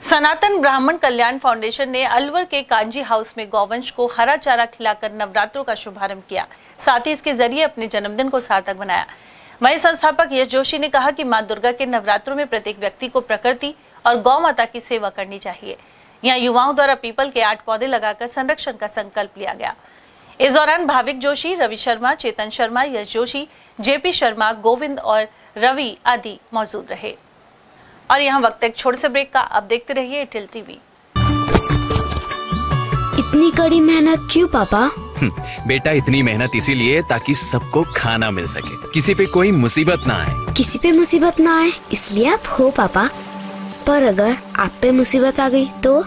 सनातन ब्राह्मण कल्याण फाउंडेशन ने अलवर के कांजी हाउस में गौवंश को हरा चारा खिलाकर नवरात्रों का शुभारंभ किया, साथ ही इसके जरिए अपने जन्मदिन को सार्थक बनाया। वहीं संस्थापक यश जोशी ने कहा कि मां दुर्गा के नवरात्रों में प्रत्येक व्यक्ति को प्रकृति और गौ माता की सेवा करनी चाहिए। यहाँ युवाओं द्वारा पीपल के 8 पौधे लगाकर संरक्षण का संकल्प लिया गया। इस दौरान भाविक जोशी, रवि शर्मा, चेतन शर्मा, यश जोशी, JP शर्मा, गोविंद और रवि आदि मौजूद रहे। और यहाँ वक्त एक छोटे से ब्रेक का, अब देखते रहिए एयरटेल टीवी। इतनी कड़ी मेहनत क्यों पापा? बेटा, इतनी मेहनत इसीलिए ताकि सबको खाना मिल सके, किसी पे कोई मुसीबत ना आए। किसी पे मुसीबत ना आए इसलिए आप हो पापा, पर अगर आप पे मुसीबत आ गई तो?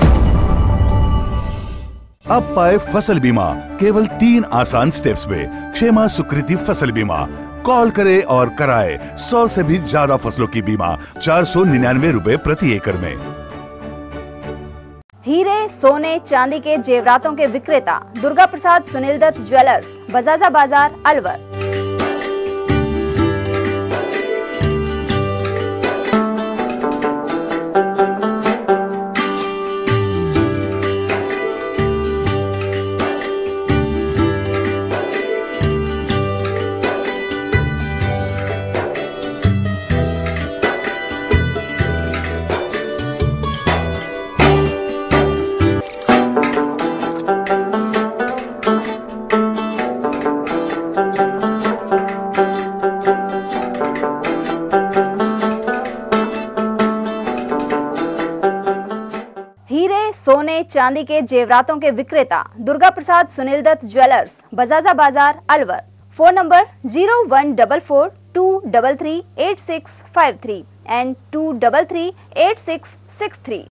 अब पाए फसल बीमा केवल 3 आसान स्टेप्स में। क्षेमा सुकृति फसल बीमा। कॉल करे और कराए 100 से भी ज्यादा फसलों की बीमा 499 रुपए प्रति एकड़ में। हीरे, सोने, चांदी के जेवरातों के विक्रेता दुर्गा प्रसाद सुनील दत्त ज्वेलर्स, बजाजा बाजार, अलवर। सोने चांदी के जेवरातों के विक्रेता दुर्गा प्रसाद सुनील दत्त ज्वेलर्स, बजाजा बाजार, Alwar. Phone number 0144233853 and 2338663।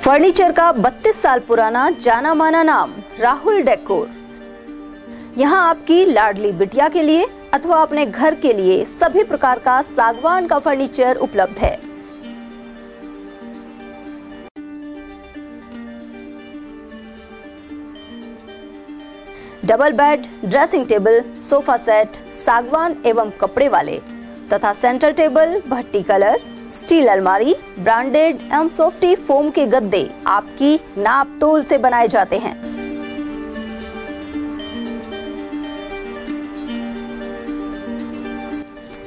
Furniture का 32 साल पुराना जाना माना नाम राहुल डेकोर। यहाँ आपकी लाडली बिटिया के लिए अथवा अपने घर के लिए सभी प्रकार का सागवान का फर्नीचर उपलब्ध है। Double bed, dressing table, sofa set, सागवान एवं कपड़े वाले तथा सेंटर टेबल, भट्टी कलर, स्टील अलमारी, ब्रांडेड एवं सॉफ्टी फोम के गद्दे आपकी नाप तोल से बनाए जाते हैं।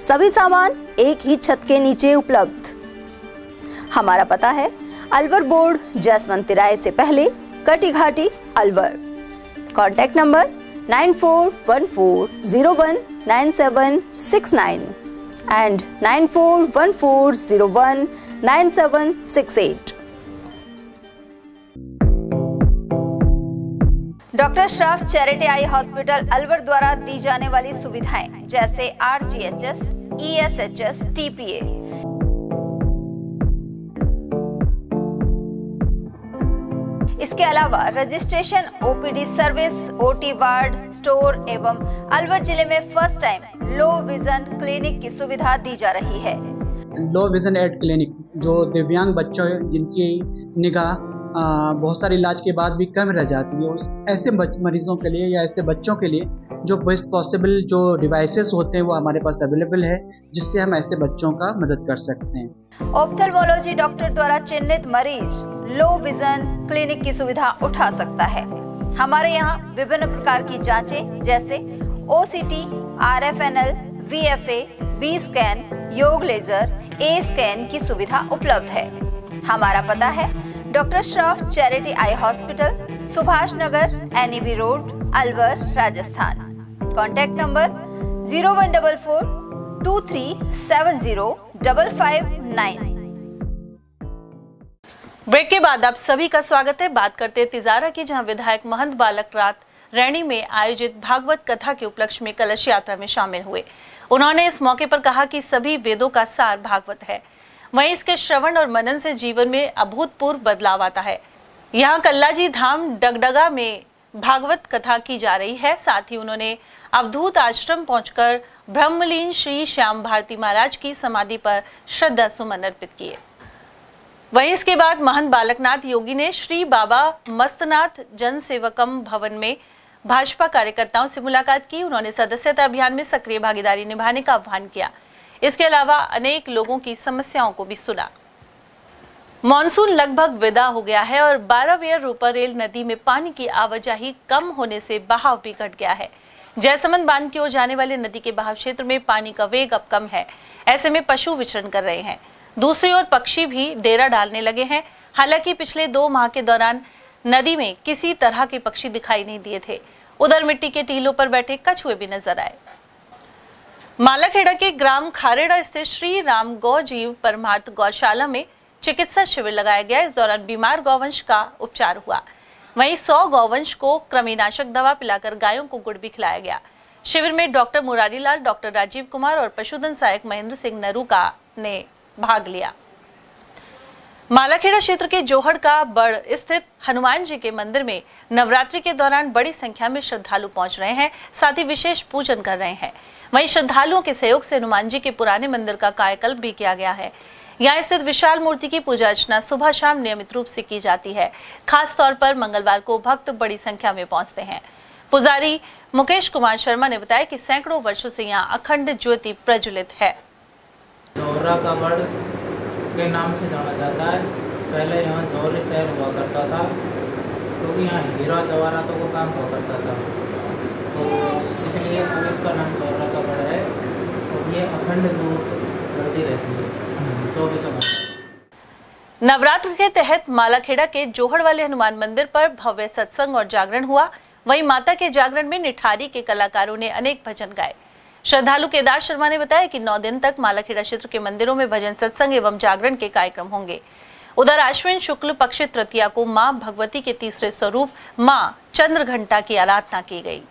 सभी सामान एक ही छत के नीचे उपलब्ध। हमारा पता है अलवर बोर्ड, जसवंत तिराहे से पहले, Kati Ghati, Alwar. Contact number 9414019769 and 9414019768। Doctor Shroff charity eye hospital Alwar द्वारा दी जाने वाली सुविधाएं जैसे RGHS, ESHS, TPA, इसके अलावा registration, OPD service, OT ward, store एवं अलवर जिले में first time low vision clinic की सुविधा दी जा रही है। लो विजन एड क्लिनिक जो दिव्यांग बच्चों जिनकी निगाह बहुत सारे इलाज के बाद भी कम रह जाती है, उस ऐसे मरीजों के लिए या ऐसे बच्चों के लिए जो बेस्ट पॉसिबल जो डिवाइसेस होते हैं वो हमारे पास अवेलेबल है, जिससे हम ऐसे बच्चों का मदद कर सकते हैं। ऑप्थेल्मोलॉजी डॉक्टर द्वारा चिन्हित मरीज लो विजन क्लिनिक की सुविधा उठा सकता है। हमारे यहाँ विभिन्न प्रकार की जांचें जैसे OCT, RFNL, VFA, B scan, YAG laser, A scan की सुविधा उपलब्ध है। हमारा पता है doctor Shroff charity eye hospital, Subhash Nagar, NEB road, Alwar, Rajasthan. Contact number 0144 2370 559। Break के बाद आप सभी का स्वागत है। बात करते हैं तिजारा की, जहां विधायक महंत बालक रात रैणी में आयोजित भागवत कथा के उपलक्ष्य में कलश यात्रा में शामिल हुए। उन्होंने इस मौके पर कहा कि सभी वेदों का सार भागवत है, वहीं इसके श्रवण और मनन से जीवन में अभूतपूर्व बदलाव आता है। यहाँ कल्लाजी धाम डगडगा में भागवत कथा की जा रही है। साथ ही उन्होंने अवधूत आश्रम पहुंचकर ब्रह्मलीन श्री श्याम भारती महाराज की समाधि पर श्रद्धा सुमन अर्पित किए। वहीं इसके बाद महंत बालकनाथ योगी ने श्री बाबा मस्तनाथ जन सेवकम भवन में भाजपा कार्यकर्ताओं से मुलाकात की। उन्होंने सदस्यता अभियान में सक्रिय भागीदारी निभाने का आह्वान किया। इसके अलावा अनेक लोगों की समस्याओं को भी सुना। मॉनसून लगभग विदा हो गया है और 12वें रूपारेल नदी में पानी की आवाजाही कम होने से बहाव भी घट गया है। जयसमंद बांध की ओर जाने वाले नदी के बहाव क्षेत्र में पानी का वेग अब कम है। ऐसे में पशु विचरण कर रहे हैं। दूसरी ओर पक्षी भी डेरा डालने लगे हैं। हालांकि पिछले 2 माह के दौरान नदी में किसी तरह के पक्षी दिखाई नहीं दिए थे। उधर मिट्टी के टीलों पर बैठे कछुए भी नजर आए। मालाखेड़ा के ग्राम खारेड़ा स्थित श्री राम गौ जीव परमार्थ गौशाला में चिकित्सा शिविर लगाया गया। इस दौरान बीमार गौवंश का उपचार हुआ। वहीं 100 गौवंश को कृमिनाशक दवा पिलाकर गायों को गुड़ भी खिलाया गया। शिविर में डॉक्टर मुरारी लाल, डॉक्टर राजीव कुमार और पशुधन सहायक महेंद्र सिंह नरूका ने भाग लिया। मालाखेड़ा क्षेत्र के जोहड़ का बड़ स्थित हनुमान जी के मंदिर में नवरात्रि के दौरान बड़ी संख्या में श्रद्धालु पहुंच रहे हैं, साथ ही विशेष पूजन कर रहे हैं। वहीं श्रद्धालुओं के सहयोग से हनुमान जी के पुराने मंदिर का कायाकल्प भी किया गया है। यहाँ स्थित विशाल मूर्ति की पूजा अर्चना सुबह शाम नियमित रूप से की जाती है। खास तौर पर मंगलवार को भक्त बड़ी संख्या में पहुंचते हैं। पुजारी मुकेश कुमार शर्मा ने बताया कि सैकड़ों वर्षों से यहाँ अखंड ज्योति प्रज्वलित है। जोहरा का बड़ के नाम से जाना जाता है। पहले यहाँ जौहरी शहर हुआ करता था, क्योंकि तो यहाँ हीरा जवाहरात वो काम हुआ करता था, तो इसलिए अब इसका नाम जोहरा का बड़ है। और ये अखंड जोत बढ़ती रहती है 24 घंटे। नवरात्र के तहत मालाखेड़ा के जोहड़ वाले हनुमान मंदिर पर भव्य सत्संग और जागरण हुआ। वहीं माता के जागरण में निठारी के कलाकारों ने अनेक भजन गाए। श्रद्धालु केदार शर्मा ने बताया कि 9 दिन तक मालाखेड़ा क्षेत्र के मंदिरों में भजन सत्संग एवं जागरण के कार्यक्रम होंगे। उधर आश्विन शुक्ल पक्ष तृतीया को मां भगवती के तीसरे स्वरूप मां चंद्रघंटा की आराधना की गई।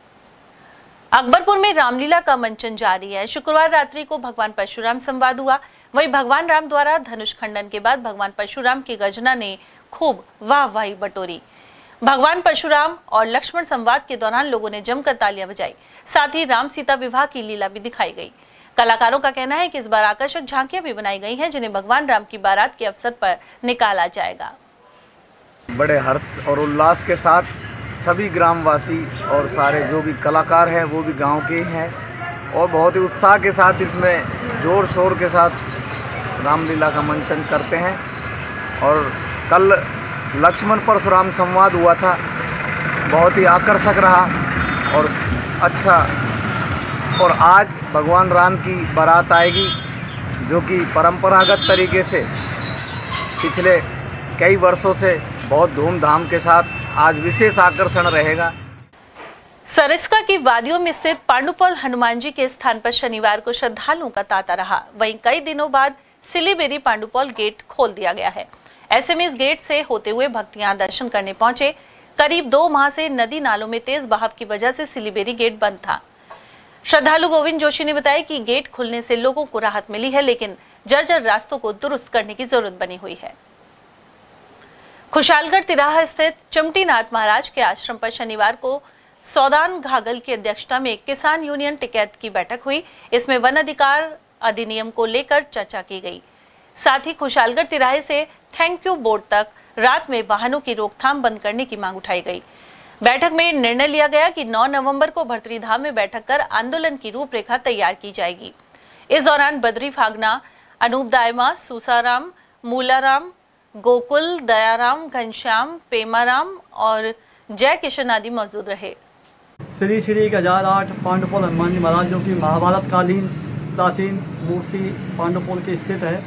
अकबरपुर में रामलीला का मंचन जारी है। शुक्रवार रात्रि को भगवान परशुराम संवाद हुआ। वहीं भगवान राम द्वारा धनुष खंडन के बाद भगवान परशुराम की गर्जना ने खूब वाहवाही बटोरी। भगवान परशुराम और लक्ष्मण संवाद के दौरान लोगों ने जमकर तालियां बजाई। साथ ही राम सीता विवाह की लीला भी दिखाई गई। कलाकारों का कहना है कि इस बार आकर्षक झांकियां भी बनाई गई हैं, जिन्हें भगवान राम की बारात के अवसर पर निकाला जाएगा। बड़े हर्ष और उल्लास के साथ सभी ग्रामवासी और सारे जो भी कलाकार हैं वो भी गांव के हैं और बहुत ही उत्साह के साथ इसमें जोर शोर के साथ रामलीला का मंचन करते हैं। और कल लक्ष्मण परशुराम संवाद हुआ था, बहुत ही आकर्षक रहा और अच्छा। और आज भगवान राम की बारात आएगी, जो कि परंपरागत तरीके से पिछले कई वर्षों से बहुत धूमधाम के साथ आज विशेष आकर्षण रहेगा। सरिस्का की वादियों में स्थित पांडुपौल हनुमान जी के स्थान पर शनिवार को श्रद्धालुओं का तांता रहा। वहीं कई दिनों बाद सिलीबेरी पांडुपौल गेट खोल दिया गया है। ऐसे में इस गेट से होते हुए भक्त यहां दर्शन करने पहुंचे। करीब 2 माह से नदी नालों में तेज बहाव की वजह से सिलीबेरी गेट बंद था। श्रद्धालु गोविंद जोशी ने बताया कि गेट खुलने से लोगों को राहत मिली है, लेकिन जर्जर रास्तों को दुरुस्त करने की जरूरत बनी हुई है। खुशालगढ़ तिराहा स्थित चिमटीनाथ महाराज के आश्रम पर शनिवार को सौदान घागल की अध्यक्षता में किसान यूनियन टिकैत की बैठक हुई। इसमें वन अधिकार अधिनियम को लेकर चर्चा की गई। साथ ही खुशालगढ़ तिराहे से थैंक यू बोर्ड तक रात में वाहनों की रोकथाम बंद करने की मांग उठाई गई। बैठक में निर्णय लिया गया कि 9 नवंबर को भर्तरी धाम में बैठक कर आंदोलन की रूपरेखा तैयार की जाएगी। इस दौरान बद्री फागना, अनूप दायमा, सूसाराम, मूलाराम, गोकुल, दयाराम, घनश्याम, पेमाराम और जय किशन आदि मौजूद रहे। श्री श्री गजार 8 पांडुपोल हनुमान जी महाराज, जो कि महाभारत कालीन प्राचीन मूर्ति पांडुपोल के स्थित है,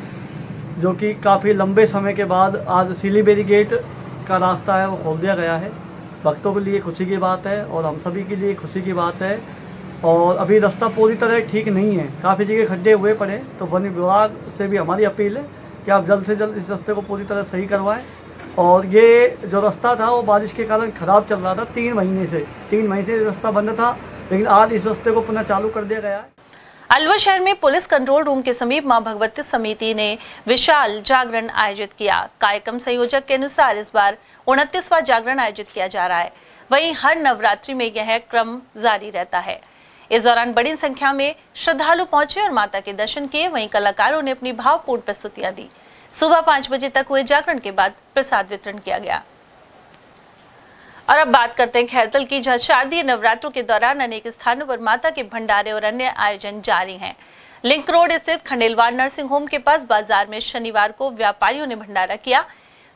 जो कि काफ़ी लंबे समय के बाद आज सिलीबेरी गेट का रास्ता है वो खोल दिया गया है। भक्तों के लिए खुशी की बात है और हम सभी के लिए खुशी की बात है। और अभी रास्ता पूरी तरह ठीक नहीं है, काफ़ी जगह खड्डे हुए पड़े। तो वन विभाग से भी हमारी अपील है कि आप जल्द से जल्द इस रास्ते को पूरी तरह सही करवाएं। और ये जो रास्ता था वो बारिश के कारण ख़राब चल रहा था 3 महीने से रास्ता बंद था, लेकिन आज इस रास्ते को पुनः चालू कर दिया गया है। अलवर शहर में पुलिस कंट्रोल रूम के समीप मां भगवती समिति ने विशाल जागरण आयोजित किया। कार्यक्रम संयोजक के अनुसार इस बार 29वां जागरण आयोजित किया जा रहा है। वहीं हर नवरात्रि में यह क्रम जारी रहता है। इस दौरान बड़ी संख्या में श्रद्धालु पहुंचे और माता के दर्शन किए। वहीं कलाकारों ने अपनी भावपूर्ण प्रस्तुतियां दी। सुबह 5 बजे तक हुए जागरण के बाद प्रसाद वितरण किया गया। और अब बात करते हैं खैरतल की, जहां शारदीय नवरात्रों के दौरान अनेक स्थानों पर माता के भंडारे और अन्य आयोजन जारी हैं। लिंक रोड स्थित खंडेलवाल नर्सिंग होम के पास बाजार में शनिवार को व्यापारियों ने भंडारा किया।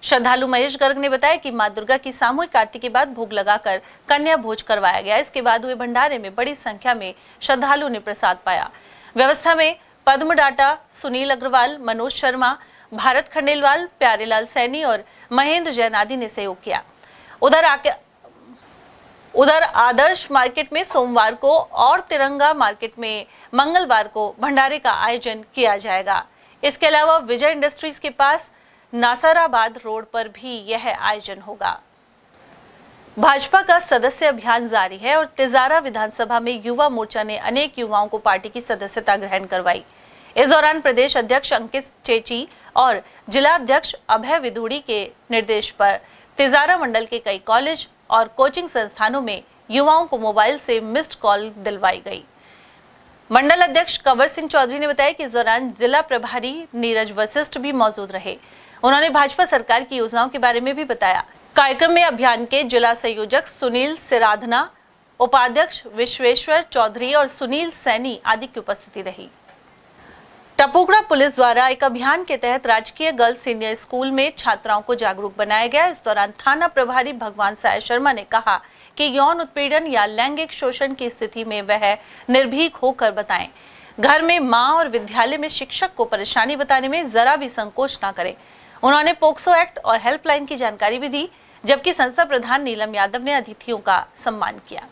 श्रद्धालु महेश गर्ग ने बताया कि मां दुर्गा की सामूहिक आरती के बाद भोग लगाकर कन्या भोज करवाया गया। इसके बाद हुए भंडारे में बड़ी संख्या में श्रद्धालुओं ने प्रसाद पाया। व्यवस्था में पद्म डाटा, सुनील अग्रवाल, मनोज शर्मा, भारत खंडेलवाल, प्यारेलाल सैनी और महेंद्र जैन आदि ने सहयोग किया। उधर आदर्श मार्केट में सोमवार को और तिरंगा मार्केट में मंगलवार को भंडारे का आयोजन किया जाएगा। इसके अलावा विजय इंडस्ट्रीज के पास नासराबाद रोड पर भी यह आयोजन होगा। भाजपा का सदस्य अभियान जारी है और तिजारा विधानसभा में युवा मोर्चा ने अनेक युवाओं को पार्टी की सदस्यता ग्रहण करवाई। इस दौरान प्रदेश अध्यक्ष अंकित चेची और जिला अध्यक्ष अभय विधुड़ी के निर्देश पर तिजारा मंडल के कई कॉलेज और कोचिंग संस्थानों में युवाओं को मोबाइल से मिस्ड कॉल दिलवाई गई। मंडल अध्यक्ष कंवर सिंह चौधरी ने बताया कि इस दौरान जिला प्रभारी नीरज वशिष्ठ भी मौजूद रहे। उन्होंने भाजपा सरकार की योजनाओं के बारे में भी बताया। कार्यक्रम में अभियान के जिला संयोजक सुनील सिराधना, उपाध्यक्ष विश्वेश्वर चौधरी और सुनील सैनी आदि की उपस्थिति रही। टपुकड़ा पुलिस द्वारा एक अभियान के तहत राजकीय गर्ल्स सीनियर स्कूल में छात्राओं को जागरूक बनाया गया। इस दौरान थाना प्रभारी भगवान साय शर्मा ने कहा कि यौन उत्पीड़न या लैंगिक शोषण की स्थिति में वह निर्भीक होकर बताएं। घर में मां और विद्यालय में शिक्षक को परेशानी बताने में जरा भी संकोच न करें। उन्होंने पोक्सो एक्ट और हेल्पलाइन की जानकारी भी दी, जबकि संस्था प्रधान नीलम यादव ने अतिथियों का सम्मान किया।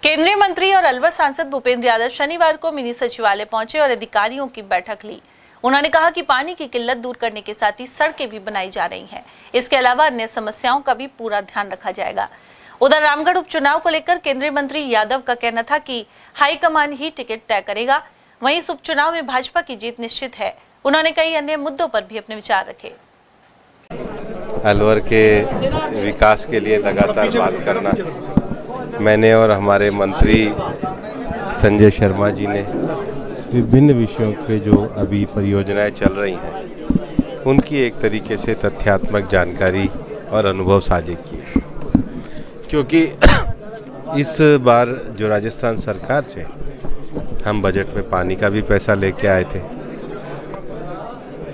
केंद्रीय मंत्री और अलवर सांसद भूपेंद्र यादव शनिवार को मिनी सचिवालय पहुंचे और अधिकारियों की बैठक ली। उन्होंने कहा कि पानी की किल्लत दूर करने के साथ ही सड़कें भी बनाई जा रही हैं। इसके अलावा अन्य समस्याओं का भी पूरा ध्यान रखा जाएगा। उधर रामगढ़ उपचुनाव को लेकर केंद्रीय मंत्री यादव का कहना था कि हाईकमान ही टिकट तय करेगा। वहीं इस उपचुनाव में भाजपा की जीत निश्चित है। उन्होंने कई अन्य मुद्दों पर भी अपने विचार रखे। अलवर के विकास के लिए लगातार बात करना, मैंने और हमारे मंत्री संजय शर्मा जी ने विभिन्न विषयों पे जो अभी परियोजनाएं चल रही हैं उनकी एक तरीके से तथ्यात्मक जानकारी और अनुभव साझे किए, क्योंकि इस बार जो राजस्थान सरकार से हम बजट में पानी का भी पैसा लेके आए थे,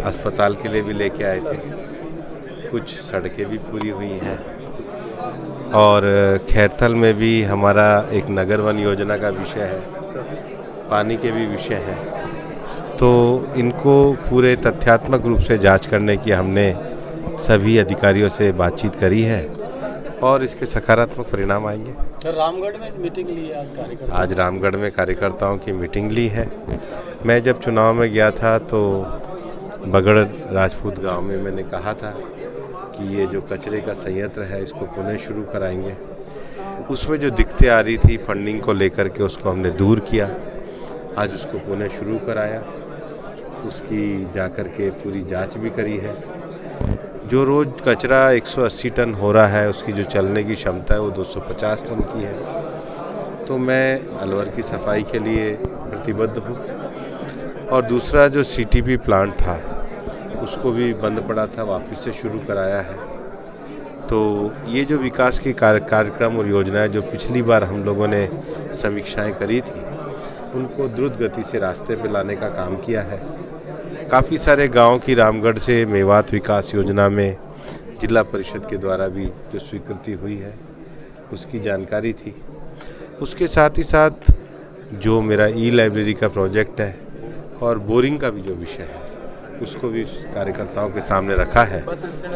अस्पताल के लिए भी लेके आए थे, कुछ सड़कें भी पूरी हुई हैं और खैरथल में भी हमारा एक नगर वन योजना का विषय है, पानी के भी विषय हैं। तो इनको पूरे तथ्यात्मक रूप से जांच करने की हमने सभी अधिकारियों से बातचीत करी है और इसके सकारात्मक परिणाम आएंगे। सर, रामगढ़ में मीटिंग ली है आज रामगढ़ में कार्यकर्ताओं की मीटिंग ली है। मैं जब चुनाव में गया था तो बगड़ राजपूत गांव में मैंने कहा था कि ये जो कचरे का संयंत्र है इसको पुनः शुरू कराएंगे। उसमें जो दिक्कतें आ रही थी फंडिंग को लेकर के उसको हमने दूर किया। आज उसको पुनः शुरू कराया, उसकी जाकर के पूरी जांच भी करी है। जो रोज़ कचरा 180 टन हो रहा है, उसकी जो चलने की क्षमता है वो 250 टन की है। तो मैं अलवर की सफाई के लिए प्रतिबद्ध हूँ। और दूसरा जो CTP प्लांट था उसको भी बंद पड़ा था, वापस से शुरू कराया है। तो ये जो विकास के कार्यक्रम और योजनाएं जो पिछली बार हम लोगों ने समीक्षाएं करी थी, उनको द्रुत गति से रास्ते पे लाने का काम किया है। काफ़ी सारे गांव की रामगढ़ से मेवात विकास योजना में जिला परिषद के द्वारा भी जो स्वीकृति हुई है उसकी जानकारी थी। उसके साथ ही साथ जो मेरा ई-लाइब्रेरी का प्रोजेक्ट है और बोरिंग का भी जो विषय है उसको भी कार्यकर्ताओं के सामने रखा है,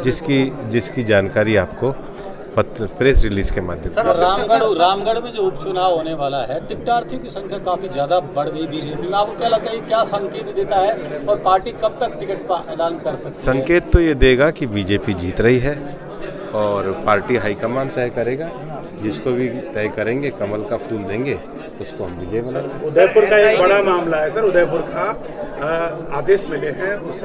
जिसकी जानकारी आपको प्रेस रिलीज के माध्यम से। रामगढ़ में जो उपचुनाव होने वाला है, टिकटार्थियों की संख्या काफी ज्यादा बढ़ गई बीजेपी में। आपको क्या लगता है, क्या संकेत देता है और पार्टी कब तक टिकट का ऐलान कर सकती है? संकेत तो ये देगा कि बीजेपी जीत रही है और पार्टी हाईकमान तय करेगा। जिसको भी तय करेंगे, कमल का फूल देंगे, उसको हम विजय बनाएंगे। उदयपुर का एक बड़ा मामला है सर, उदयपुर का आदेश मिले हैं उस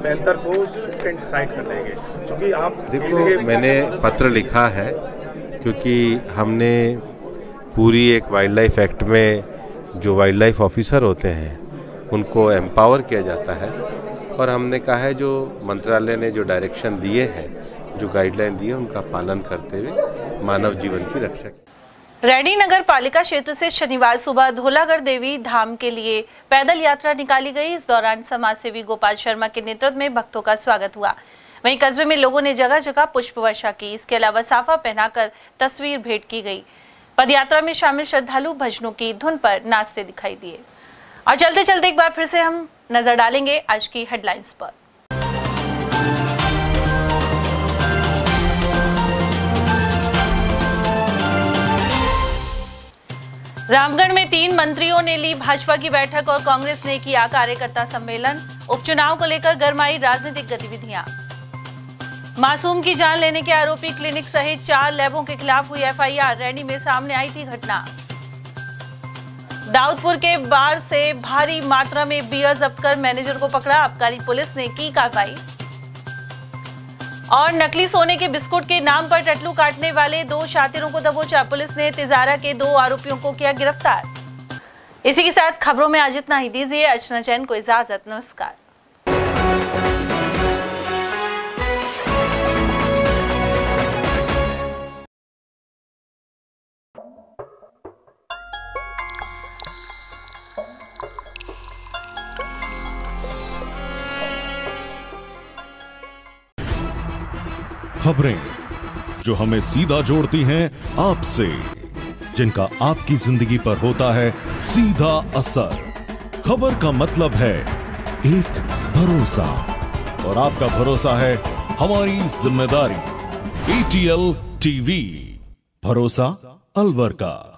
पैंथर को साइड कर देंगे, क्योंकि आप देखो, मैंने पत्र लिखा है क्योंकि हमने पूरी एक वाइल्ड लाइफ एक्ट में जो वाइल्ड लाइफ ऑफिसर होते हैं उनको एम्पावर किया जाता है, और हमने कहा है जो मंत्रालय ने जो डायरेक्शन दिए हैं, जो गाइडलाइन दी है, उनका पालन करते हुए मानव जीवन की रक्षा। रैणी नगर पालिका क्षेत्र से शनिवार सुबह धौलागढ़ देवी धाम के लिए पैदल यात्रा निकाली गई। इस दौरान समाज सेवी गोपाल शर्मा के नेतृत्व में भक्तों का स्वागत हुआ। वहीं कस्बे में लोगों ने जगह जगह पुष्प वर्षा की। इसके अलावा साफा पहनाकर तस्वीर भेंट की गई। पदयात्रा में शामिल श्रद्धालु भजनों की धुन पर नाचते दिखाई दिए। और चलते चलते एक बार फिर से हम नजर डालेंगे आज की हेडलाइंस पर। रामगढ़ में 3 मंत्रियों ने ली भाजपा की बैठक और कांग्रेस ने किया कार्यकर्ता सम्मेलन। उपचुनाव को लेकर गरमाई राजनीतिक गतिविधियां। मासूम की जान लेने के आरोपी क्लिनिक सहित 4 लैबों के खिलाफ हुई FIR। रैनी में सामने आई थी घटना। दाऊदपुर के बार से भारी मात्रा में बियर जब्त कर मैनेजर को पकड़ा। आबकारी पुलिस ने की कार्रवाई। और नकली सोने के बिस्कुट के नाम पर टटलू काटने वाले 2 शातिरों को दबोचा। पुलिस ने तिजारा के 2 आरोपियों को किया गिरफ्तार। इसी के साथ खबरों में आज इतना ही। दीजिए अर्चना जैन को इजाजत। नमस्कार। खबरें जो हमें सीधा जोड़ती हैं आपसे, जिनका आपकी जिंदगी पर होता है सीधा असर। खबर का मतलब है एक भरोसा, और आपका भरोसा है हमारी जिम्मेदारी। ATL TV, भरोसा अलवर का।